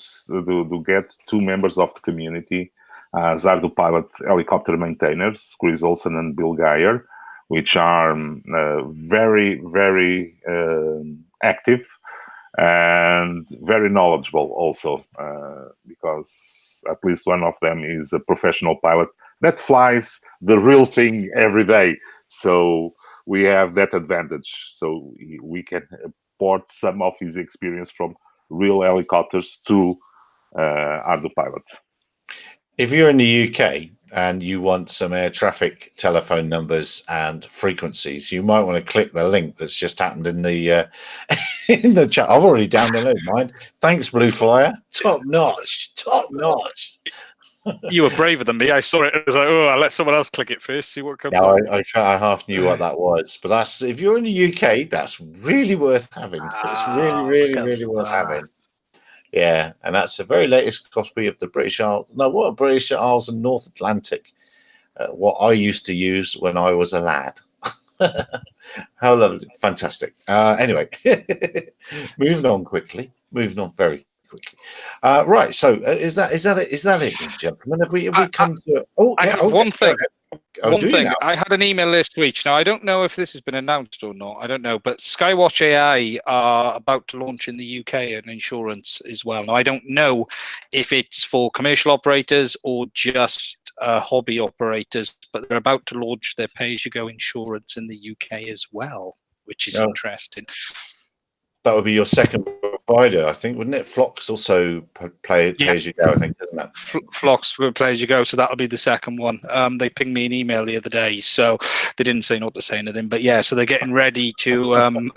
get two members of the community as ArduPilot helicopter maintainers, Chris Olsen and Bill Geyer, which are very, very active and very knowledgeable also, because at least one of them is a professional pilot that flies the real thing every day. So we have that advantage. So we can port some of his experience from real helicopters to ArduPilot. If you're in the UK and you want some air traffic telephone numbers and frequencies, you might want to click the link that's just happened in the in the chat. I've already downloaded mine. Thanks, Blue Flyer. Top notch. Top notch. You were braver than me. I saw it. I was like, oh, I'll let someone else click it first, see what comes No, up. I half knew what that was, but that's if you're in the UK, that's really worth having. It's really worth having. Yeah, and that's the very latest copy of the British Isles. No, what British Isles and North Atlantic. What I used to use when I was a lad. How lovely, fantastic. Anyway, moving on quickly. Moving on very quickly. Right. So is that it, gentlemen? Have we come to? Oh, I yeah. have one thing. One thing. I had an email last week. Now I don't know if this has been announced or not. I don't know, but Skywatch AI are about to launch in the UK an insurance as well. Now I don't know if it's for commercial operators or just hobby operators, but they're about to launch their pay-as-you-go insurance in the UK as well, which is interesting. That would be your second provider, I think, wouldn't it? Flock's also pay as you go, I think, doesn't it? Flock's will play as you go, so that'll be the second one. They pinged me an email the other day, so they didn't say not to say anything, but yeah, so they're getting ready to.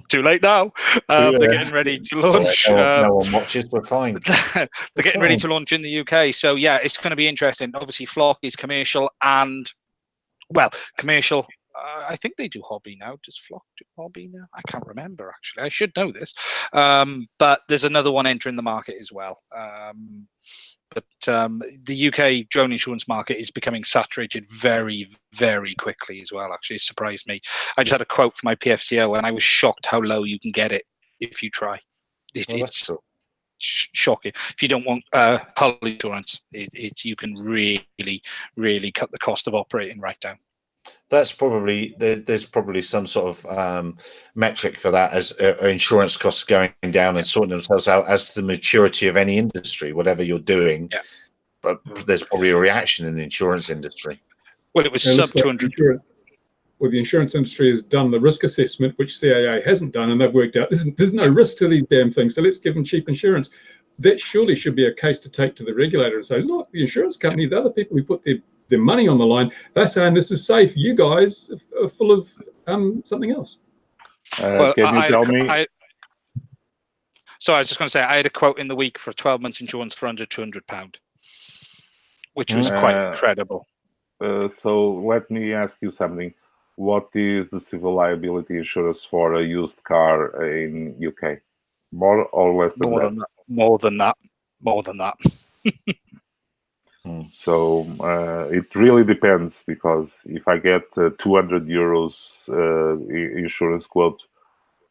Too late now. They're getting ready to launch. No one watches. We're fine. They're getting ready to launch in the UK, so yeah, it's going to be interesting. Obviously, Flock is commercial and commercial. I think they do hobby now. Does Flock do hobby now? I can't remember, actually. I should know this. But there's another one entering the market as well. But the UK drone insurance market is becoming saturated very, very quickly as well. Actually, it surprised me. I just had a quote from my PFCO, and I was shocked how low you can get it if you try. It's cool. Shocking. If you don't want hull insurance, you can really, really cut the cost of operating right down. That's probably there's probably some sort of metric for that as insurance costs going down and sorting themselves out as the maturity of any industry, whatever you're doing. Yeah. But there's probably a reaction in the insurance industry. Well, it was sub 200. Well, the insurance industry has done the risk assessment, which CAA hasn't done, and they've worked out there's no risk to these damn things, so let's give them cheap insurance. That surely should be a case to take to the regulator and say, look, the insurance company, the other people who put their money on the line, they're saying this is safe. You guys are full of something else. Can you tell me? So I was just going to say, I had a quote in the week for 12 months insurance for under £200, which was quite incredible. So let me ask you something. What is the civil liability insurance for a used car in UK? More or less than that? More than that. So it really depends, because if I get €200 insurance quote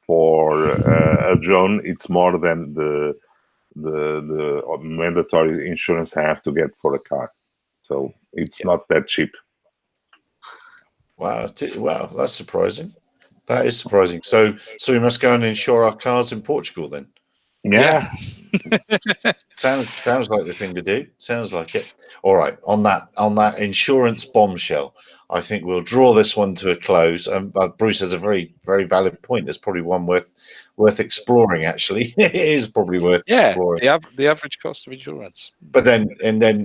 for a drone, it's more than the mandatory insurance I have to get for a car. So it's not that cheap. Wow, that's surprising. That is surprising. So we must go and insure our cars in Portugal then. Yeah. Sounds like the thing to do. Sounds like it. All right. On that insurance bombshell, I think we'll draw this one to a close. Bruce has a very, very valid point. There's probably one worth exploring. Actually, it is probably worth exploring. The average cost of insurance. But then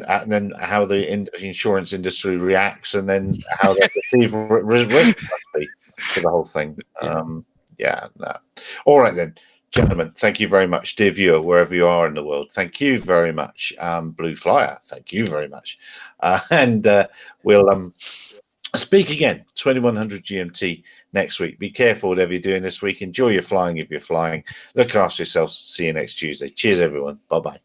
how the insurance industry reacts, and then how they perceive risk must be for the whole thing. All right then. Gentlemen, thank you very much. Dear viewer, wherever you are in the world, thank you very much. Blue Flyer, thank you very much. And we'll speak again, 2100 GMT next week. Be careful whatever you're doing this week. Enjoy your flying if you're flying. Look after yourselves. See you next Tuesday. Cheers, everyone. Bye-bye.